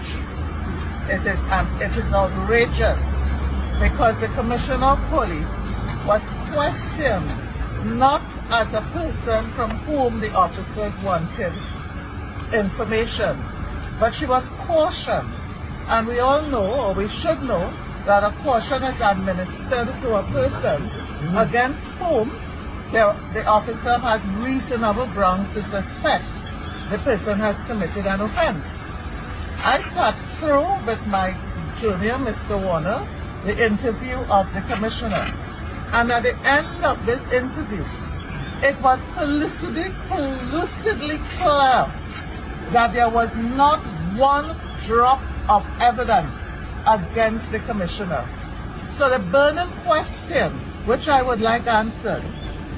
It is outrageous because the Commissioner of Police was questioned not as a person from whom the officers wanted information, but she was cautioned. And we all know, or we should know, that a caution is administered to a person against whom the officer has reasonable grounds to suspect the person has committed an offense. I sat through with my junior, Mr. Warner, the interview of the commissioner. And at the end of this interview, it was elucidly clear that there was not one drop of evidence against the commissioner. So the burning question, which I would like answered,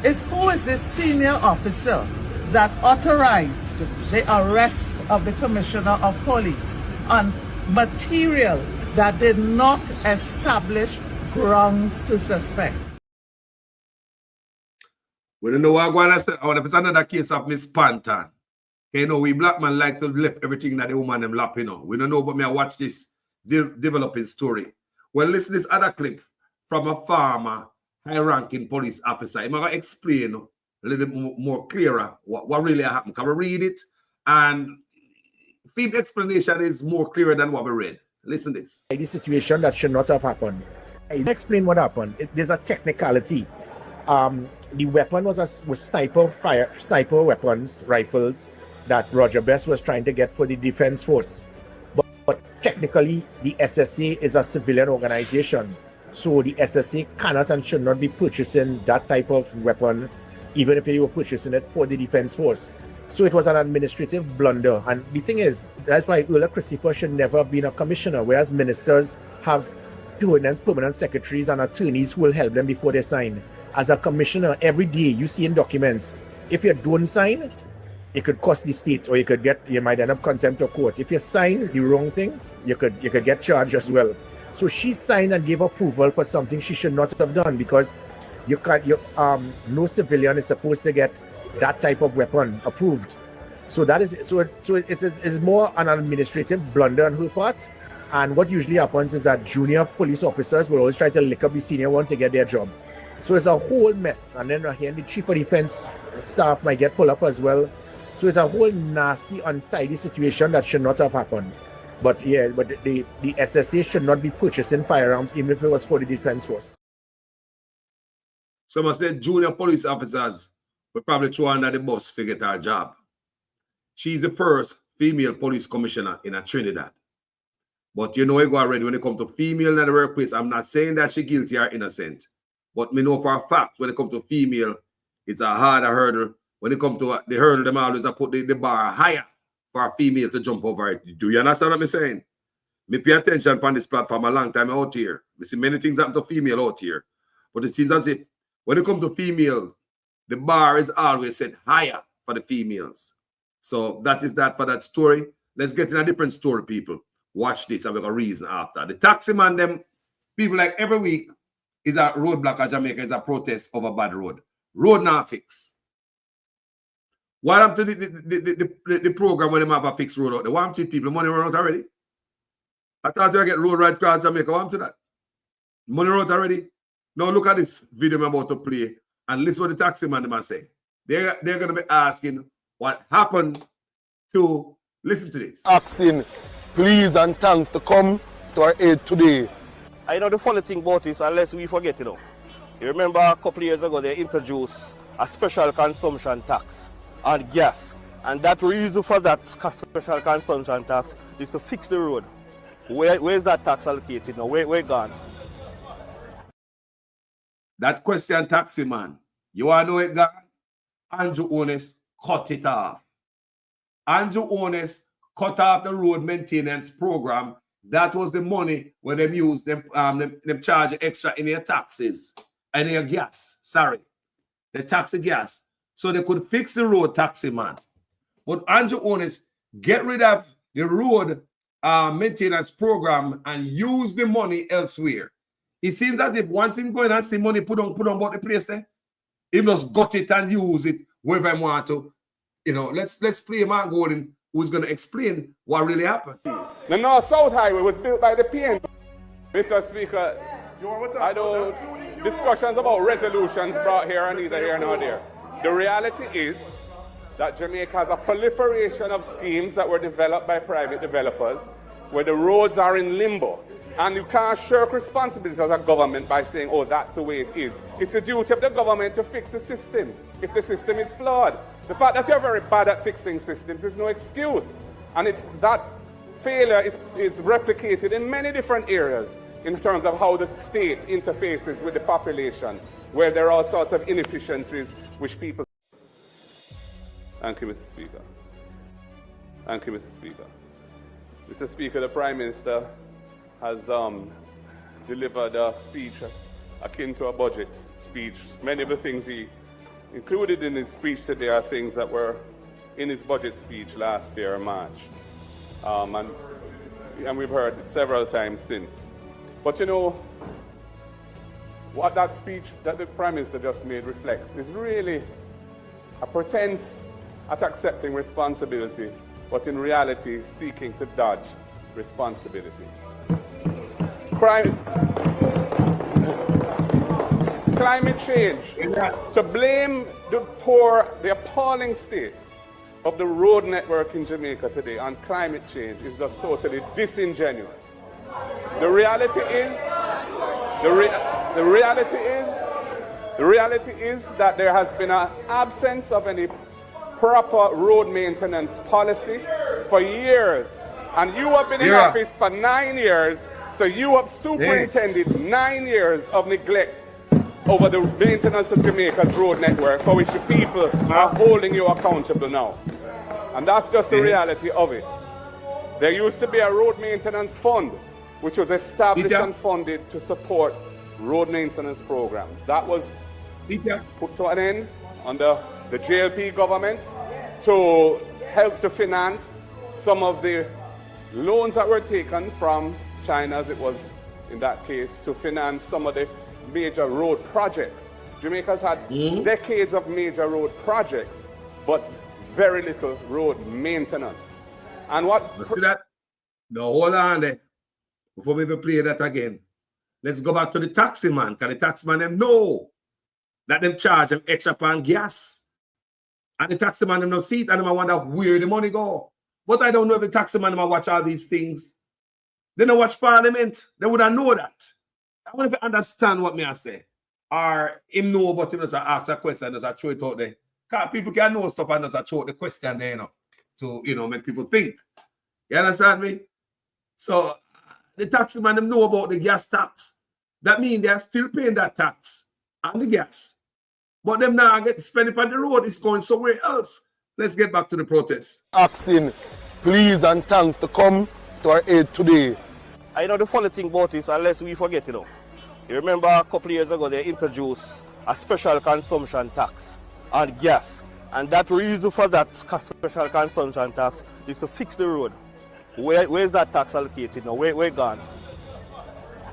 is who is the senior officer that authorized the arrest of the Commissioner of Police on material that did not establish grounds to suspect? We don't know what I'm going to say. Or if it's another case of Miss Pantan. You know, we black man like to lift everything that the woman them lap, you know. We don't know, but me I watch this developing story. Well, listen to this other clip from a former high-ranking police officer. I'm going to explain a little more clearer what really happened. Can we read it? And the explanation is more clearer than what we read. Listen to this. The situation that should not have happened. I explain what happened. There's a technicality. The weapon was sniper weapons, rifles, that Roger Best was trying to get for the Defense Force. But technically, the SSA is a civilian organization. So the SSA cannot and should not be purchasing that type of weapon, even if they were purchasing it for the Defense Force. So it was an administrative blunder. And the thing is, that's why Ula Christopher should never have been a commissioner, whereas ministers have permanent secretaries and attorneys who will help them before they sign. As a commissioner, every day you see in documents, if you don't sign, it could cost the state, or you might end up contempt of court. If you sign the wrong thing, you could get charged as well. So she signed and gave approval for something she should not have done, because no civilian is supposed to get that type of weapon approved. So it is more an administrative blunder on her part. And what usually happens is that junior police officers will always try to lick up the senior one to get their job. So it's a whole mess. And then again, the chief of defense staff might get pulled up as well. So it's a whole nasty, untidy situation that should not have happened. But the SSA should not be purchasing firearms, even if it was for the defense force. Someone said junior police officers will probably throw under the bus to get her job. She's the first female police commissioner in Trinidad. But you know it go already when it comes to female in the workplace. I'm not saying that she's guilty or innocent. But me know for a fact when it comes to female, it's a harder hurdle. When it comes to the hurdle, them always put the bar higher for a female to jump over it. Do you understand what I'm saying? Me pay attention on this platform a long time out here. We see many things happen to female out here. But it seems as if when it comes to females, the bar is always set higher for the females. So that is that for that story. Let's get in a different story, people. Watch this, and we got a reason after. The taxi man, them people like every week is a roadblock at Jamaica, is a protest over bad road. Road not fix. What happened to the program when they have a fixed road out there? What happened to people? Money run out already? I thought you get road right across Jamaica. What happened to that? Money run out already? Now look at this video I'm about to play and listen what the taxi man must say. They're going to be asking what happened to, listen to this. Asking please and thanks to come to our aid today. I know the funny thing about this, unless we forget, you remember a couple of years ago they introduced a special consumption tax on gas. And that reason for that special consumption tax is to fix the road. Where is that tax allocated now? Where gone? That question, taxi man, you want to know it gone? Andrew Ones cut it off. Andrew Ones cut off the road maintenance program. That was the money when they use them charge extra in their taxes and their gas. Sorry, the taxi gas, so they could fix the road, taxi man. But Andrew Ones get rid of the road maintenance program and use the money elsewhere. It seems as if once him going and see money put on about the place, he just got it and use it wherever he want to. Let's play Mark Gordon, who's going to explain what really happened. The North-South Highway was built by the PN. Mr. Speaker, I know discussions about resolutions brought here and either here nor there. The reality is that Jamaica has a proliferation of schemes that were developed by private developers where the roads are in limbo. And you can't shirk responsibility as a government by saying, oh, that's the way it is. It's the duty of the government to fix the system if the system is flawed. The fact that you're very bad at fixing systems is no excuse. And that failure is replicated in many different areas in terms of how the state interfaces with the population, where there are all sorts of inefficiencies which people... Thank you, Mr. Speaker. Thank you, Mr. Speaker. Mr. Speaker, the Prime Minister has delivered a speech akin to a budget speech. Many of the things he included in his speech today are things that were in his budget speech last year in March. And we've heard it several times since. But what that speech that the Prime Minister just made reflects is really a pretense at accepting responsibility, but in reality seeking to dodge responsibility. Climate change. To blame the appalling state of the road network in Jamaica today on climate change is just totally disingenuous. The reality is that there has been an absence of any proper road maintenance policy for years. And you have been in office for 9 years, so you have superintended 9 years of neglect over the maintenance of Jamaica's road network, for which the people are holding you accountable now. And that's just the reality of it. There used to be a road maintenance fund which was established and funded to support road maintenance programs. That was put to an end under the JLP government to help to finance some of the loans that were taken from China, as it was in that case, to finance some of the major road projects. Jamaica's had decades of major road projects, but very little road maintenance. And what... See that? No, hold on there. Before we even play that again, let's go back to the taxi man. Because the taxi man, them know that them charge them extra on gas. And the taxi man, them no see it, and them wonder where the money go. But I don't know if the taxi man them watch all these things. They don't watch Parliament. They would have know that. I want to understand what me I say. Or him know, but him just ask a question, just throw it out there. Because people can know stuff and just throw the question there, you know, to, you know, make people think. You understand me? So the taxi man them know about the gas tax. That means they are still paying that tax on the gas. But them now get spent it on the road. It's going somewhere else. Let's get back to the protest. Asking please and thanks to come to our aid today. I know the funny thing about this, unless we forget, you know. You remember a couple of years ago they introduced a special consumption tax on gas. And that reason for that special consumption tax is to fix the road. Where is that tax allocated now? Where it gone?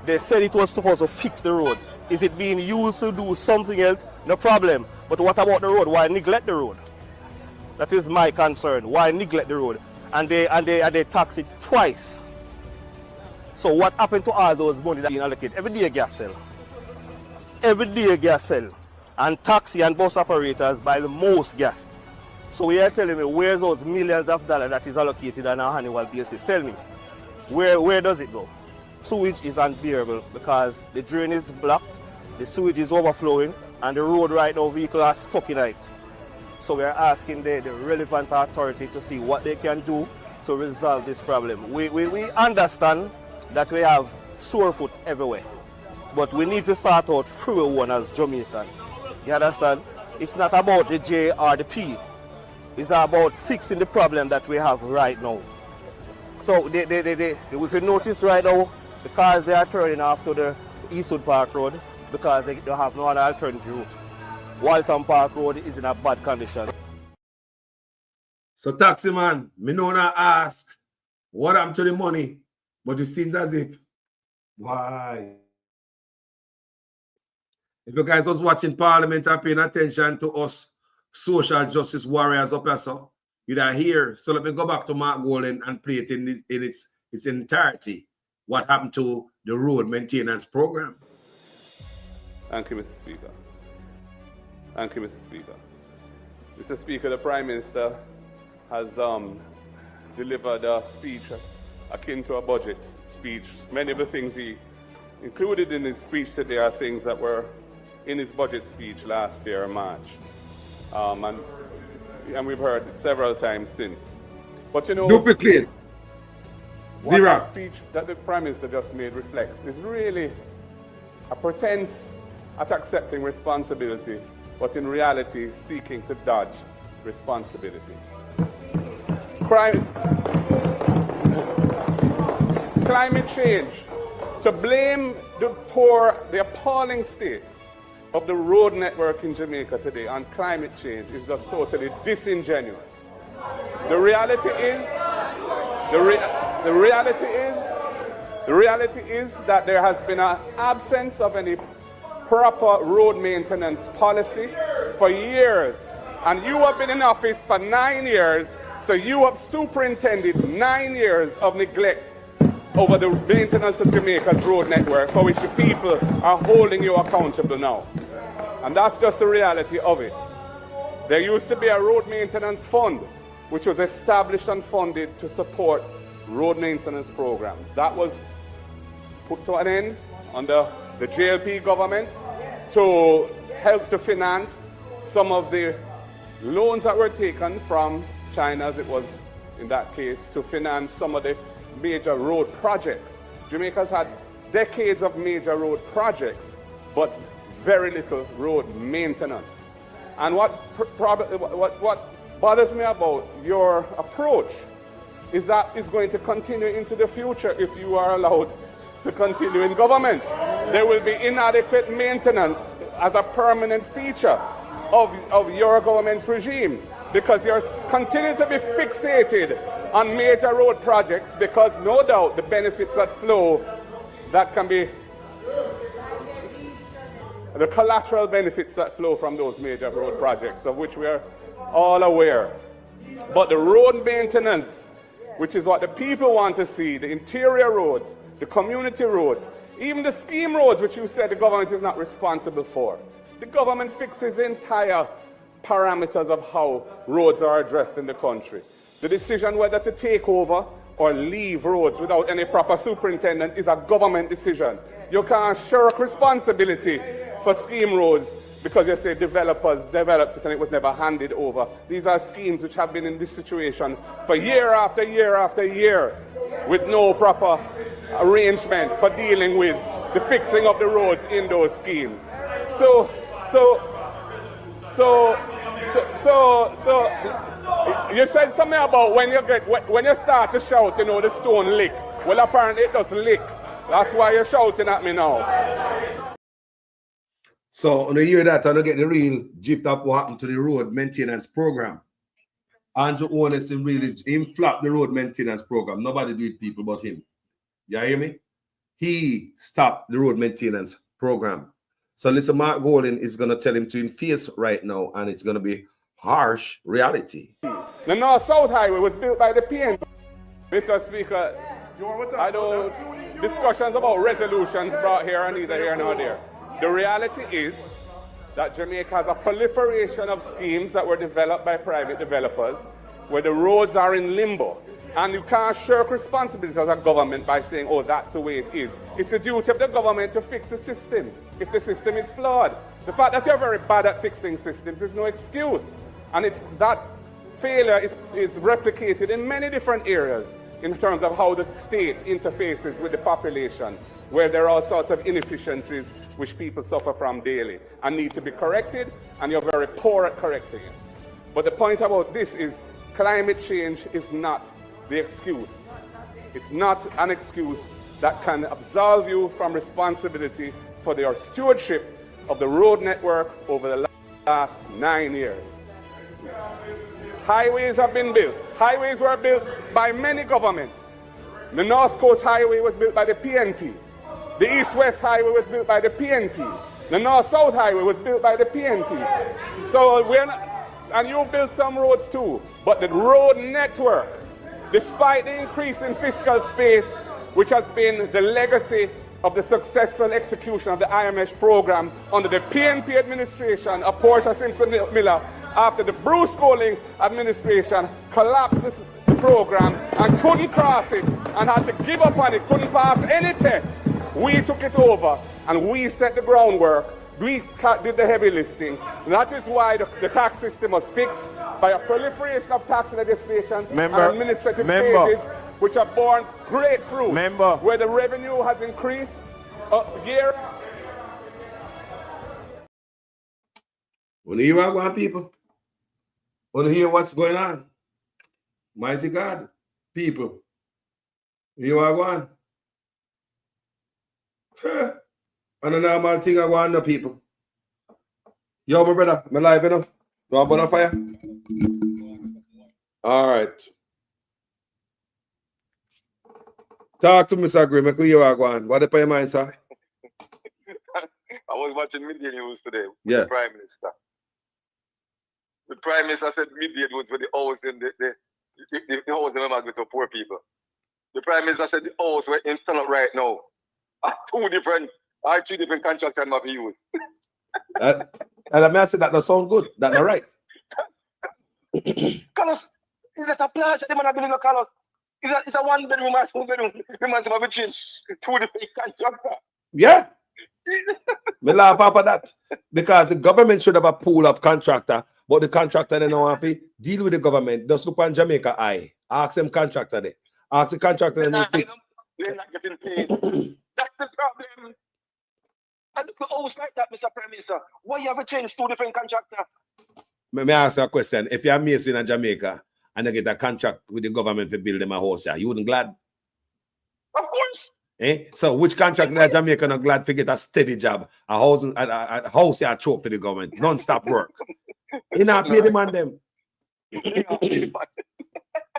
They said it was supposed to fix the road. Is it being used to do something else? No problem. But what about the road? Why neglect the road? That is my concern. Why neglect the road? And they tax it twice. So what happened to all those money that being allocated? Every day gas sell. Every day gas sell. And taxi and bus operators buy the most gas. So we are telling me where's those millions of dollars that is allocated on an annual basis? Tell me, where does it go? Sewage is unbearable because the drain is blocked, the sewage is overflowing, and the road right now vehicles are stuck in it. So we are asking the relevant authority to see what they can do to resolve this problem. We understand that we have sore foot everywhere, but we need to sort out through one as Jamaican. You understand? It's not about the J or the P. It's about fixing the problem that we have right now. So if you notice right now, the cars they are turning off to the Eastwood Park Road because they have no other alternative route. Walton Park Road is in a bad condition. So taxi man, me know not ask what happened to the money, but it seems as if, why? If you guys was watching Parliament and paying attention to us social justice warriors up here, so you'd hear. So let me go back to Mark Golden and play it in its entirety. What happened to the road maintenance program? Thank you, Mr. Speaker. Thank you, Mr. Speaker. Mr. Speaker, the Prime Minister has delivered a speech akin to a budget speech. Many of the things he included in his speech today are things that were in his budget speech last year in March. And we've heard it several times since. But you know, duplicate. What that speech that the Prime Minister just made reflects is really a pretense at accepting responsibility, but in reality seeking to dodge responsibility. Climate change. To blame the appalling state of the road network in Jamaica today on climate change is just totally disingenuous. The reality is that there has been an absence of any proper road maintenance policy for years. And you have been in office for 9 years, so you have superintended 9 years of neglect over the maintenance of Jamaica's road network, for which the people are holding you accountable now. And that's just the reality of it. There used to be a road maintenance fund, which was established and funded to support road maintenance programs. That was put to an end under the JLP government to help to finance some of the loans that were taken from China, as it was in that case, to finance some of the major road projects. Jamaica's had decades of major road projects, but very little road maintenance. And what bothers me about your approach is that it's going to continue into the future if you are allowed to continue in government. There will be inadequate maintenance as a permanent feature of your government's regime, because you're continuing to be fixated on major road projects, because no doubt the benefits that flow, that can be the collateral benefits that flow from those major road projects, of which we are all aware. But the road maintenance, which is what the people want to see, the interior roads, the community roads, even the scheme roads, which you said the government is not responsible for. The government fixes the entire parameters of how roads are addressed in the country. The decision whether to take over or leave roads without any proper superintendent is a government decision. You can't shirk responsibility for scheme roads because you say developers developed it and it was never handed over. These are schemes which have been in this situation for year after year after year with no proper arrangement for dealing with the fixing of the roads in those schemes. So you said something about when you start to shout, you know, the stone lick. Well, apparently it does lick. That's why you're shouting at me now. So on the year that I don't get the real gist of what happened to the road maintenance program. Andrew Owenson really flapped the road maintenance program. Nobody do it, people, but him. You hear me? He stopped the road maintenance program. So listen, Mark Golden is going to tell him to face right now, and it's going to be harsh reality. The North-South Highway was built by the PNP. Mr. Speaker, I don't discussions about resolutions brought here and neither here nor there. The reality is that Jamaica has a proliferation of schemes that were developed by private developers where the roads are in limbo. And you can't shirk responsibility as a government by saying, oh, that's the way it is. It's the duty of the government to fix the system if the system is flawed. The fact that you're very bad at fixing systems is no excuse. And it's that failure is replicated in many different areas in terms of how the state interfaces with the population, where there are all sorts of inefficiencies which people suffer from daily and need to be corrected, and you're very poor at correcting it. But the point about this is climate change is not the excuse. It's not an excuse that can absolve you from responsibility for your stewardship of the road network over the last 9 years. Highways have been built. Highways were built by many governments. The North Coast Highway was built by the PNP. The East-West Highway was built by the PNP. The North-South Highway was built by the PNP. So and you built some roads too, but the road network, despite the increase in fiscal space, which has been the legacy of the successful execution of the IMF program under the PNP administration of Portia Simpson Miller, after the Bruce Golding administration collapsed the program and couldn't cross it and had to give up on it, couldn't pass any test. We took it over and we set the groundwork. We did the heavy lifting. And that is why the tax system was fixed by a proliferation of tax legislation and administrative changes which have borne great fruit, where the revenue has increased year. Want to hear what going on, people? Want to hear what's going on? Mighty God, people. You are going. And a normal thing I want the people. Yo, my brother, my live, you know. Do I burn a fire? All right. Talk to Mr. Gray. Make you are going. What the your mind, sir? I was watching media news today with the Prime Minister. The Prime Minister said media news with the house in the house in the market for poor people. The Prime Minister said the house where him stand up right now are three different contractors must be used. And I may say that does sound good. That's not right. Carlos, is that a plage that the man are building a Carlos? It's a 1 bedroom or 2 bedroom. The man have change two different contractors. Yeah. Me laugh after that. Because the government should have a pool of contractor, but the contractor they don't have to deal with the government. Just look on Jamaica eye. Ask them contractor there. Ask the contractor and fix. They're not getting paid. That's the problem. And look at house like that, Mr. Prime Minister. Why you have to change two different contractors? May I ask you a question? If you're mason in Jamaica and you get a contract with the government to build them a house, you wouldn't glad? Of course. Eh? So which contract that Jamaica not glad to get a steady job, a house you choke for the government, non-stop work. You not pay the man them.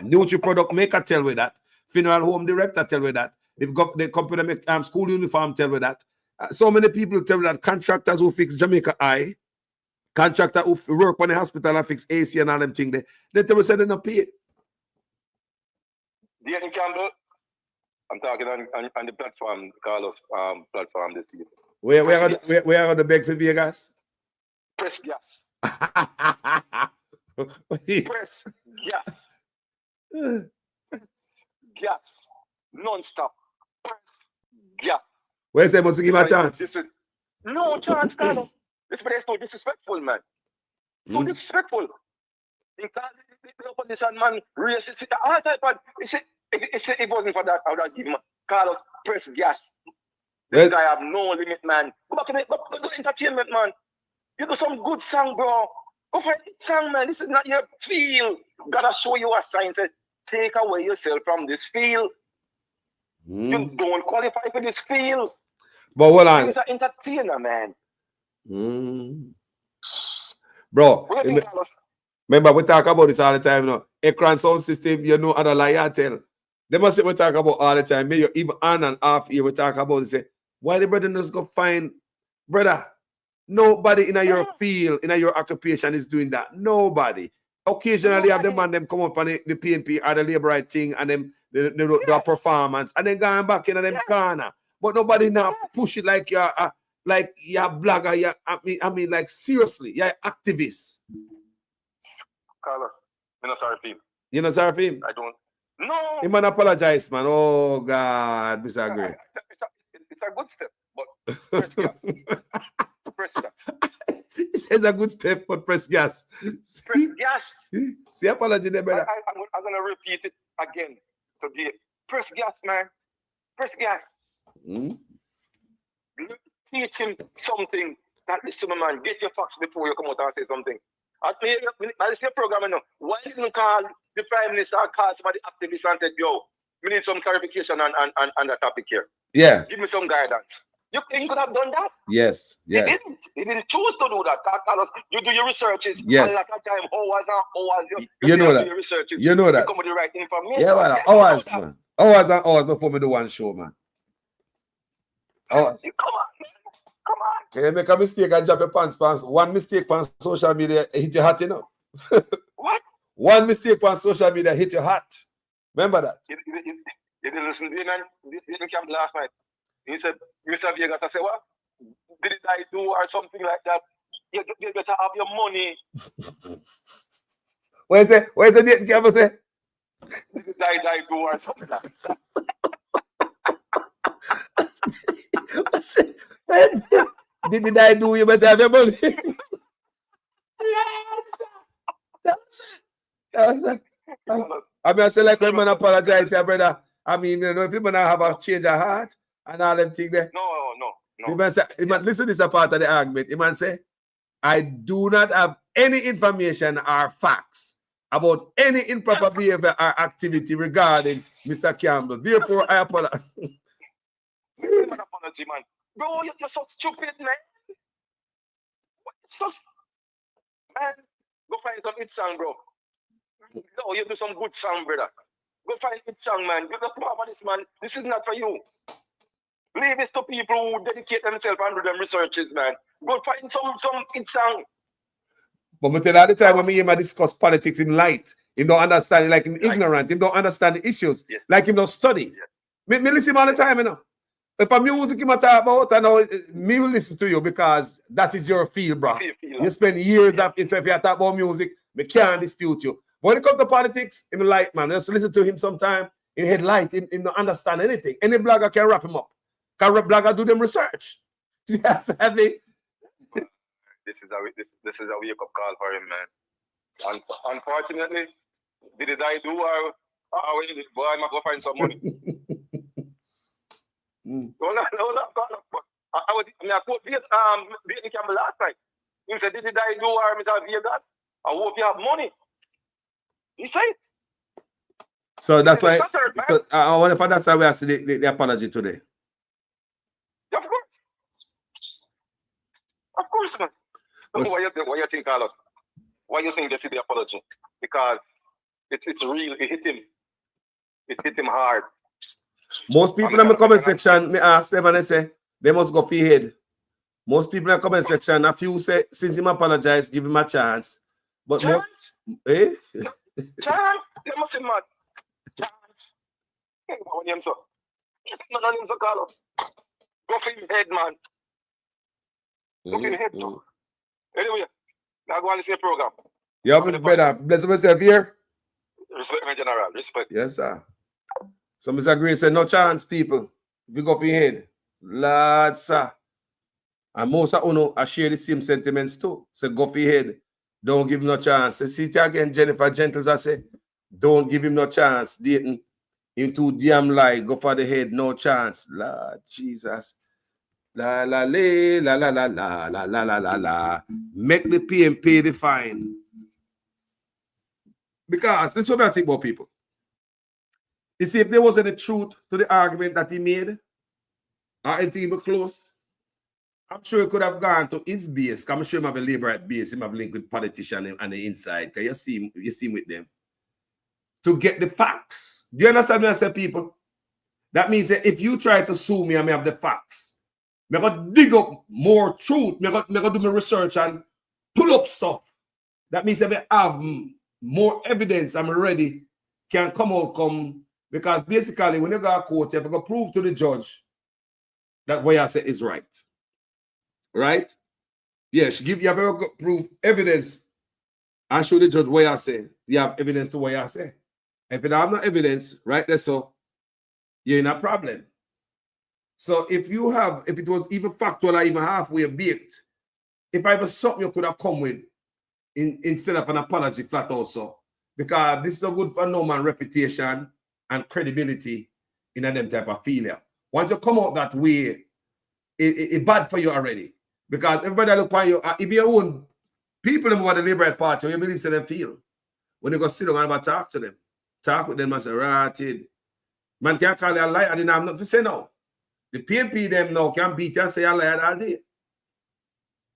Nutri product maker tell me that. Funeral home director tell me that. The company make school uniform tell me that. So many people tell me that contractors who fix Jamaica Eye, contractor who work on the hospital and fix AC and all them things, they tell me say they not pay. Dean Campbell, I'm talking on the platform, Carlos platform this evening. Where are the beg for Vegas? Press gas. Press gas. Gas. Non-stop. Press gas. Where's they must give him a chance? No chance, Carlos. This place is so disrespectful, man. So disrespectful. The opposition man racist all type of it wasn't for that. I would have given Carlos press gas. This guy have no limit, man. Go back to go do entertainment, man. You do some good song, bro. Go find the song, man. This is not your field. Gotta show you a sign. Say, take away yourself from this field. You don't qualify for this field. But hold on. He's an entertainer, man. Bro, What do you think, Carlos? remember we talk about this all the time now. Ekran sound system, you know other lie I tell. They must say we talk about all the time. Maybe even on and off here we talk about it. Say, why the brother just go find brother? Nobody in your field, in your occupation is doing that. Nobody. Occasionally have them man them come up on the PNP or the labor right thing and them they do a performance and then going back in them corner. But nobody now push it like you're blogger. I mean like seriously, you're activist. Carlos, you're not sorry for him. You know sorry for him? I don't. No. He man apologize, man. Oh God, Mr. Gray. It's a good step, but press gas. Press gas. He says a good step, but press gas. Press gas. See apology there, brother. I'm gonna repeat it again today. Press gas, man. Press gas. Teach him something. That listen, man. Get your facts before you come out and say something. I see a program now. Why didn't you call the Prime Minister or call some of the activists and said, yo, we need some clarification on that topic here. Yeah. Give me some guidance. You could have done that. Yes. Yes. He didn't choose to do that. Carlos, you do your researches. Yes. And at that time, hours you know that. Your researches. You know that. You come with the right information. Yeah, man. Yes, hours, man. Hours and hours before me do one show, man. Hours. Come on, man. Come on. Can you make a mistake and drop your pants? One mistake on social media hit your hat, you know. What? One mistake on social media hit your hat. Remember that? You didn't listen to him, man. Didn't come last night. He said, Mr. Gaygas, I said, what? Did I do or something like that? You better have your money. Where's the date Gavin say? Did I do or something like that? Did I do? You better have your money. I mean, I say like when man apologize, yeah, brother. I mean, you know, if you man have a change of heart and all them things there. No. The man say, listen, this is a part of the argument. The man say, I do not have any information or facts about any improper behavior or activity regarding Mr. Campbell. Therefore, I apologize. Apology, man. Bro, you're so stupid, man. So man, go find some hit song, bro. No, you do some good song, brother. Go find hit song, man. You don't come up with this, man. This is not for you. Leave it to people who dedicate themselves and do them researches, man. Go find some hit song. But me tell all the time when me discuss politics in light, him don't understand it, like him ignorant, him don't understand the issues, like him don't study. Me listen all the time, you know. If a music you talk about, I know me will listen to you because that is your field, bro. You spend years of it. So if you talk about music, me can't dispute you. But when it comes to politics, him like, man, just listen to him sometime. In headlight, him don't understand anything. Any blogger can wrap him up. Can blogger do them research? Yes, I mean. This is a wake up call for him, man. Unfortunately, did I do or boy, I'm gonna go find some money. No, I quote Dayton Campbell last night. He said, did I do or Mr. Gaygas? I hope you have money. He said. So that's why. I wonder if that's why we asked the apology today. course, man. Why you think, Carlos? Why you think they see the apology? Because it's real. It hit him. It hit him hard. Most people in the comment section, me ask them and they say they must go for head. Most people in the comment section, a few say since him apologize, give him a chance. But chance? Most Chance? They must be mad. Chance. What name so? No name so, Carlos. Go for him head, man. Go for him head too. Anyway, now go on to see a program. Yeah, better. Bless myself here. Respect my general. Respect. Yes, sir. So Mr. Gray said, no chance, people. Big up your head. Lord, sir. And most of you I share the same sentiments too. So go for your head. Don't give him no chance. So see it again, Jennifer Gentles, I say, don't give him no chance. Dating into damn lie. Go for the head, no chance. Lord Jesus. La la la la la la la la la la la. Make the PM pay the fine. Because this is what I think about people. You see, if there wasn't a truth to the argument that he made, or anything even close, I'm sure he could have gone to his base. I'm sure he have a labor at base. He have a link with politicians on the inside. Because you see him with them. To get the facts. Do you understand what I say, people? That means that if you try to sue me and I have the facts, I'm going to dig up more truth. I'm going to do my research and pull up stuff. That means if I have more evidence, I'm ready, can come. Because basically, when you go to court, you have to prove to the judge that what you say is right. Right? Yes, you have to prove evidence and show the judge what you say. You have evidence to what you say. If you don't have no evidence, right there, so you're in a problem. So if it was even factual or even halfway baked, if I was something you could have come with instead of an apology flat also, because this is not good for no man reputation and credibility in a them type of failure. Once you come out that way, it's bad for you already. Because everybody look at you, if your own people about the Labour Party, you believe them feel. When you go sit down and talk to them, talk with them and say, right, man can't call you a liar, I didn't have nothing to say now. The PNP them now can beat you and say a liar all day.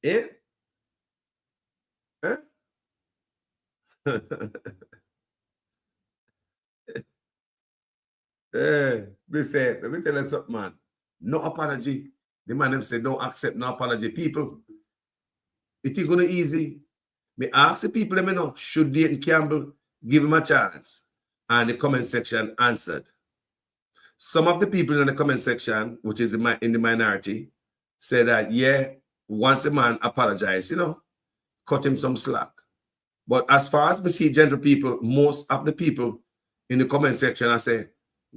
Eh? Huh? Let me tell you something, man. No apology. The man them say don't accept no apology. People, it ain't gonna easy. Me ask the people, let me know, should Dayton Campbell give him a chance? And the comment section answered. Some of the people in the comment section, which is in the minority, say that, yeah, once a man apologized, cut him some slack. But as far as we see gentle people, most of the people in the comment section, I say,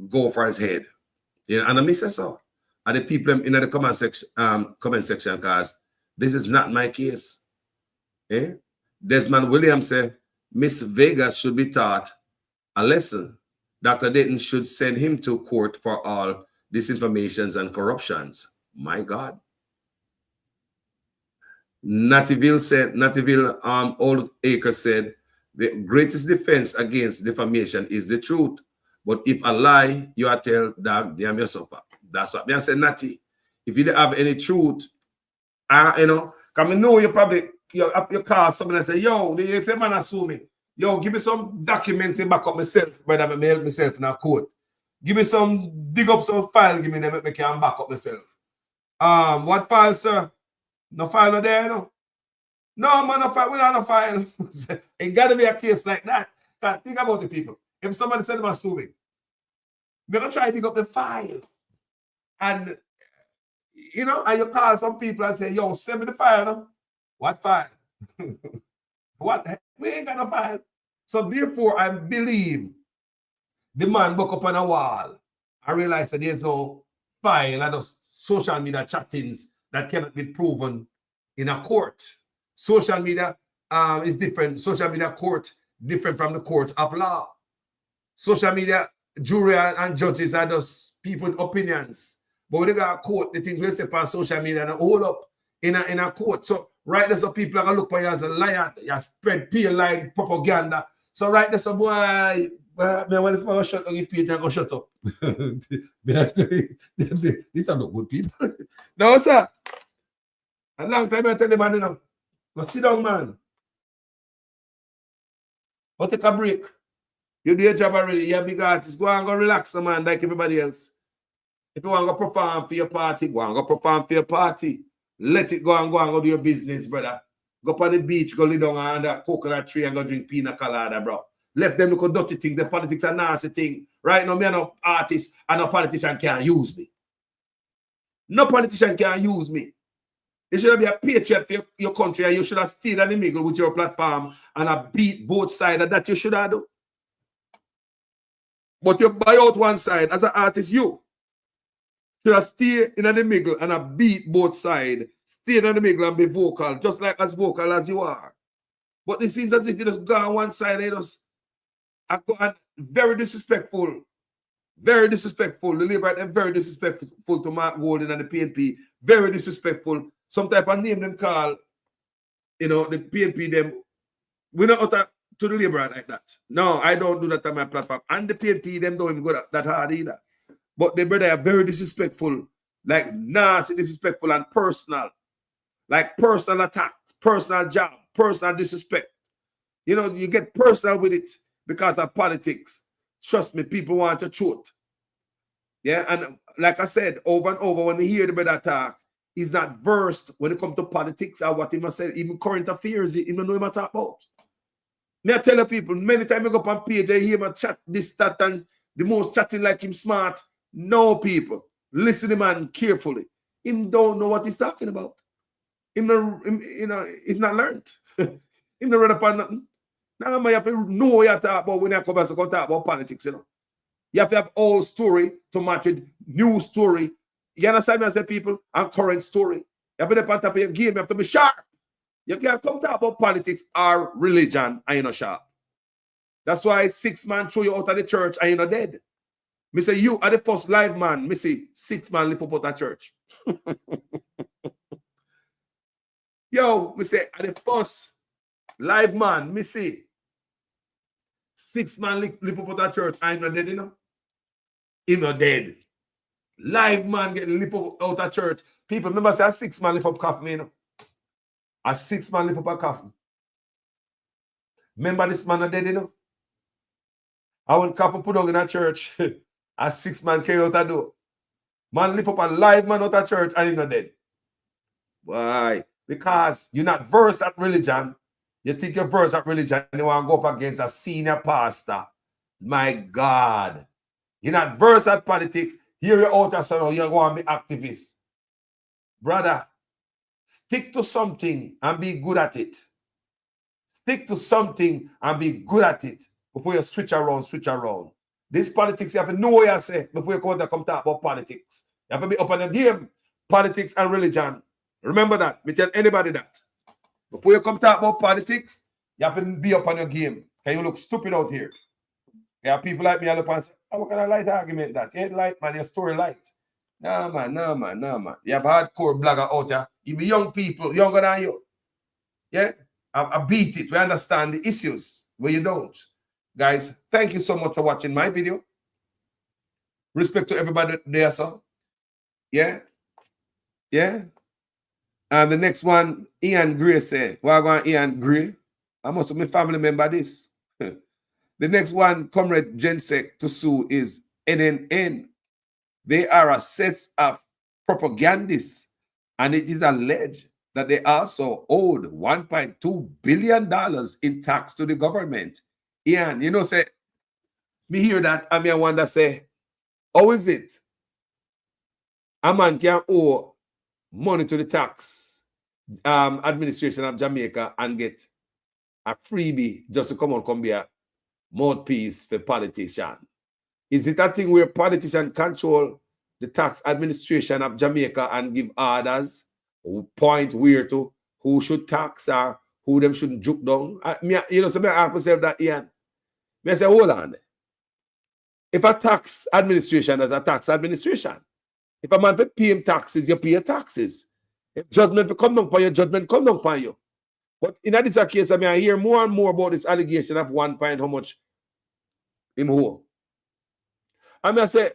go for his head. And I say so. And the people in the comment section, because this is not my case. Eh? Desmond Williams said, Miss Vegas should be taught a lesson. Dr. Dayton should send him to court for all disinformations and corruptions. My God. Nattyville Old Acre said, the greatest defense against defamation is the truth. But if a lie, you are tell that damn your supper. That's what I said, Natty. If you don't have any truth, come and know you probably you call someone and say, yo, they say, man, assume me. Yo, give me some documents to back up myself, brother, I may help myself in a court. Give me dig up some file, give me them, I can back up myself. What file, sir? No file no there, no? No, man, no file. We don't have no file. It got to be a case like that. Think about the people. If somebody said them assuming, they're going to try to dig up the file. And, and you call some people and say, yo, send me the file, no? What file? What? We ain't got no file. So therefore, I believe the man woke up on a wall and realized that there's no file and those social media chattings that cannot be proven in a court. Social media is different. Social media court different from the court of law. Social media jury and judges are just people with opinions. But when they got a court, the things we say on social media and hold up in a court. So right there, so people are gonna look for you as a liar, you spread pale line propaganda. So right there, so boy, when if I shut up, you Peter go shut up. These are not good people. No, sir. A long time I tell the man, you know, go sit down, man. Go take a break. You do your job already. You're a big artist. Go and go relax, man, like everybody else. If you want to go perform for your party, go and go perform for your party. Let it go and go do your business, brother. Go up on the beach, go lay down under a coconut tree and go drink pina colada, bro. Left them look at dirty things. The politics are nasty thing. Right now, me are no artist and no politician can use me. No politician can use me. You should be a patriot for your country and you should have stayed in the middle with your platform and have beat both sides. And that you should have done. But you buy out one side as an artist, you should have stayed in the middle and have beat both sides. Stay in the middle and be vocal, just like as vocal as you are. But it seems as if you just go on one side and you just are very disrespectful. Very disrespectful. The Labour are very disrespectful to Mark Golden and the PNP. Very disrespectful. Some type of name them call, you know, the PNP them. We're not utter to the Labour like that. No, I don't do that on my platform. And the PNP them don't even go that hard either. But the brother are very disrespectful, like nasty, disrespectful and personal. Like personal attacks, personal job, personal disrespect. You know, you get personal with it because of politics. Trust me, people want your truth. Yeah, and like I said, over and over, when you hear the brother talk, he's not versed when it comes to politics or what he must say, even current affairs, he don't know what talk about. Me I tell you people, many times I go up on page, I hear him chat this, that, and the most chatting like him smart. No, people, listen to the man carefully. Him don't know what he's talking about. Him you know, he's not learned. Him not read up on nothing. Now, you have to know what you talk about when you come back to talk about politics, you know. You have to have old story to match with new story. You understand me? I say people, and current story. You have to be on top of your game. You have to be sharp. You can't come talk about politics or religion and you're not sharp. That's why 6 man throw you out of the church and you're not dead. Me say you are the first live man. Me say 6 man live up out of church. Yo, me say are the first live man. Me say 6 man live up out of church. I'm not dead, you know. He's not dead. Live man getting live up out of church. People remember say a 6 man live up coffee, you know. A 6 man live up a coffee. Remember this man not dead, you know. I want couple put down in a church. A 6 man carry out a door. Man lift up a live man out of church and he's not dead. Why? Because you're not versed at religion. You think you're versed at religion and you want to go up against a senior pastor. My God. You're not versed at politics. Here you're out of so you want to be activist. Brother, stick to something and be good at it. Stick to something and be good at it before you switch around, This politics, you have to know what you say before you come talk about politics. You have to be up on the game, politics and religion. Remember that. Me tell anybody that. Before you come talk about politics, you have to be up on your game. Can you look stupid out here? There are people like me, I look and say, oh, what kind of light argument that? You ain't light, man, your story light. No, man. You have hardcore blogger out there. Even young people, younger than you. Yeah? I beat it. We understand the issues where you don't. Guys, thank you so much for watching my video. Respect to everybody there, sir. Yeah? Yeah? And the next one, Ian Gray say, well, going Ian Gray. I must have my family member this. The next one, Comrade Jensek to sue is NNN. They are a set of propagandists, and it is alleged that they also owed $1.2 billion in tax to the government. Ian, you know, say, me hear that, and me I wonder, say, how is it a man can owe money to the tax administration of Jamaica and get a freebie just to come be a mouthpiece for politician? Is it a thing where politicians control the tax administration of Jamaica and give orders, point where to, who should tax or who them shouldn't juke down? You know, so I ask myself that, Ian. I say, hold on. If a tax administration is a tax administration, if a man pay him taxes, you pay your taxes. If judgment will come down upon you, judgment come down upon you. But in this case, I hear more and more about this allegation of £1, how much him owe. I say,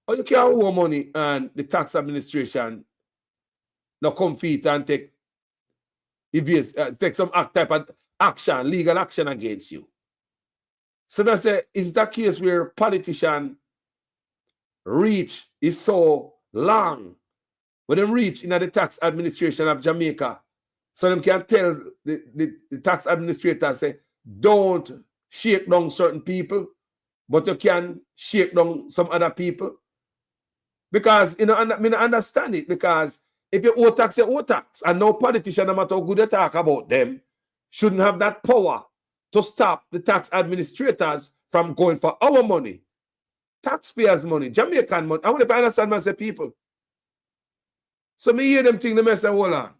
oh, you can't owe money and the tax administration no come feet and take some type of action, legal action against you. So that's is that case where politician reach is so long when them reach in the tax administration of Jamaica, so them can tell the tax administrator say, don't shake down certain people, but you can shake down some other people. Because I understand it, because if you owe tax, you owe tax. And no politician, no matter how good you talk about them, shouldn't have that power to stop the tax administrators from going for our money. Taxpayers' money, Jamaican money. I want to understand myself, people. So me hear them think the mess and hold on.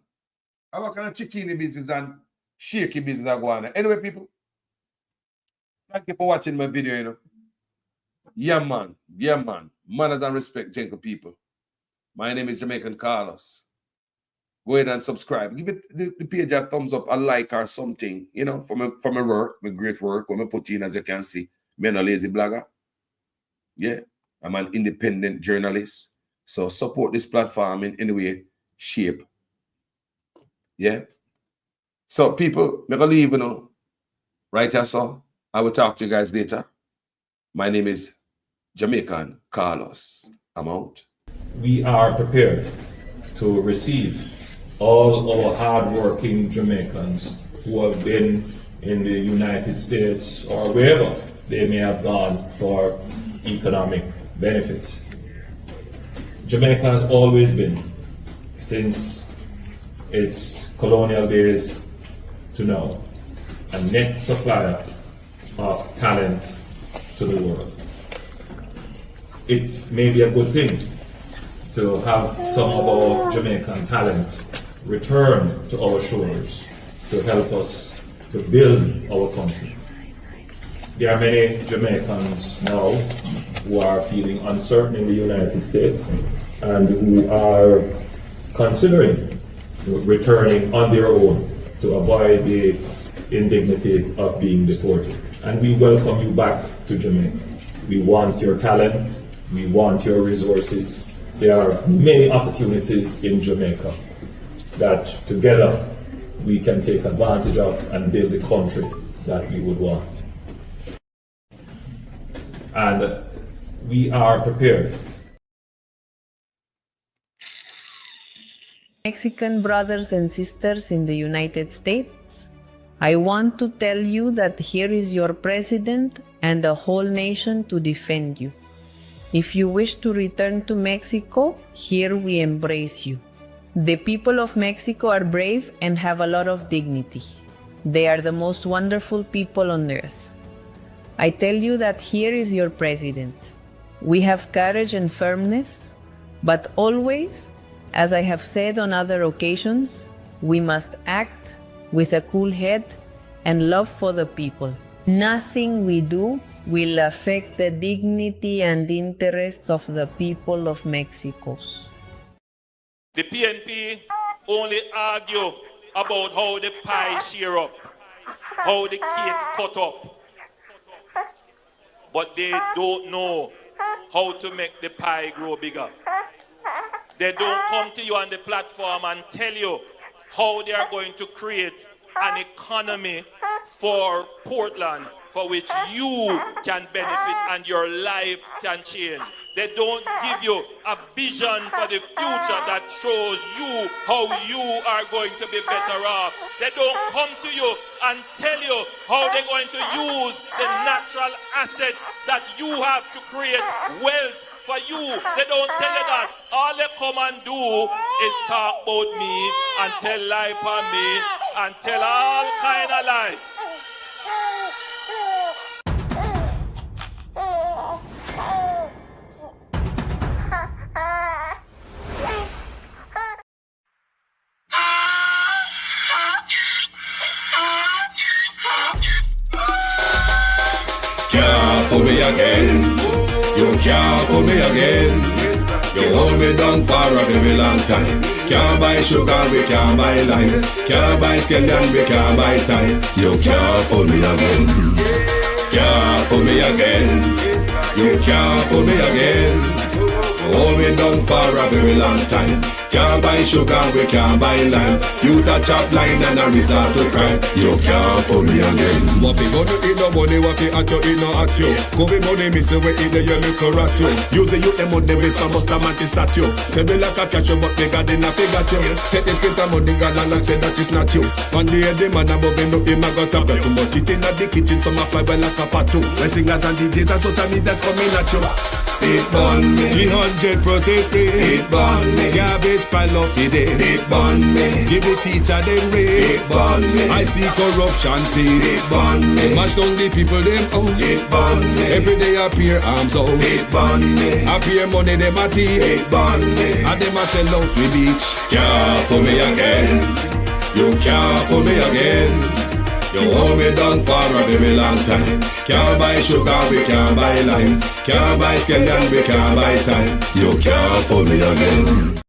I work on a chicken business and shaky business I go on. Anyway, people, thank you for watching my video, you know. Yeah, man. Yeah, man. Manners and respect, gentle people. My name is Jamaican Carlos. Go ahead and subscribe. Give it the page a thumbs up, a like or something, you know, for my work, my great work. When I put in, as you can see, I'm a lazy blogger. Yeah, I'm an independent journalist. So support this platform in any way, shape. Yeah. So people, I'm going to leave, you know, right here, so I will talk to you guys later. My name is Jamaican Carlos. I'm out. We are prepared to receive all our hard-working Jamaicans who have been in the United States or wherever they may have gone for economic benefits. Jamaica has always been, since its colonial days to now, a net supplier of talent to the world. It may be a good thing to have some of our Jamaican talent return to our shores to help us to build our country. There are many Jamaicans now who are feeling uncertain in the United States and who are considering returning on their own to avoid the indignity of being deported. And we welcome you back to Jamaica. We want your talent, we want your resources. There are many opportunities in Jamaica that together we can take advantage of and build the country that we would want. And we are prepared. Mexican brothers and sisters in the United States, I want to tell you that here is your president and the whole nation to defend you. If you wish to return to Mexico, here we embrace you. The people of Mexico are brave and have a lot of dignity. They are the most wonderful people on earth. I tell you that here is your president. We have courage and firmness, but always, as I have said on other occasions, we must act with a cool head and love for the people. Nothing we do will affect the dignity and interests of the people of Mexico. The PNP only argue about how the pie share up, how the cake cut up. But they don't know how to make the pie grow bigger. They don't come to you on the platform and tell you how they are going to create an economy for Portland for which you can benefit and your life can change. They don't give you a vision for the future that shows you how you are going to be better off. They don't come to you and tell you how they're going to use the natural assets that you have to create wealth for you. They don't tell you that. All they come and do is talk about me and tell lie for me and tell all kind of lies. Can't pull me again. You can't pull me again. You hold me down for a very long time. Can't buy sugar, we can't buy lime. Can't buy scandal, we can't buy time. You can't pull me again. Can't pull me again. You can't pull me again. You hold me down for a very long time. Can't buy sugar, we can't buy lime. You a chop line and a resort to crime. You can't fool me again. What we gonna eat no money, what we at you, eat no at you. Covid money, me say we eat the yellow rat you. Use the youth, them on the base, my bust a man to statue. Say we like a catch you, but they got in a figure you. Take the spit of money, God and say that is not you. One day the man above him up, him a got a too much. It in the kitchen, some a fly well like a patu. When singers and DJs and social media's coming at you. It burn me, 300% free. It burn me, garbage pile up the day. It burn me, give the teacher them raise. It burn me, I see corruption please. It burn me, mash down the people them house. It burn me, every day appear arms out. It burn me, appear money them a thief. It burn me, and them a sell out the beach. Can't pull me again, you can't pull me again. You hold me down for a very long time. Can't buy sugar, we can't buy lime. Can't buy scandal, we can't buy time. You can't fool me again.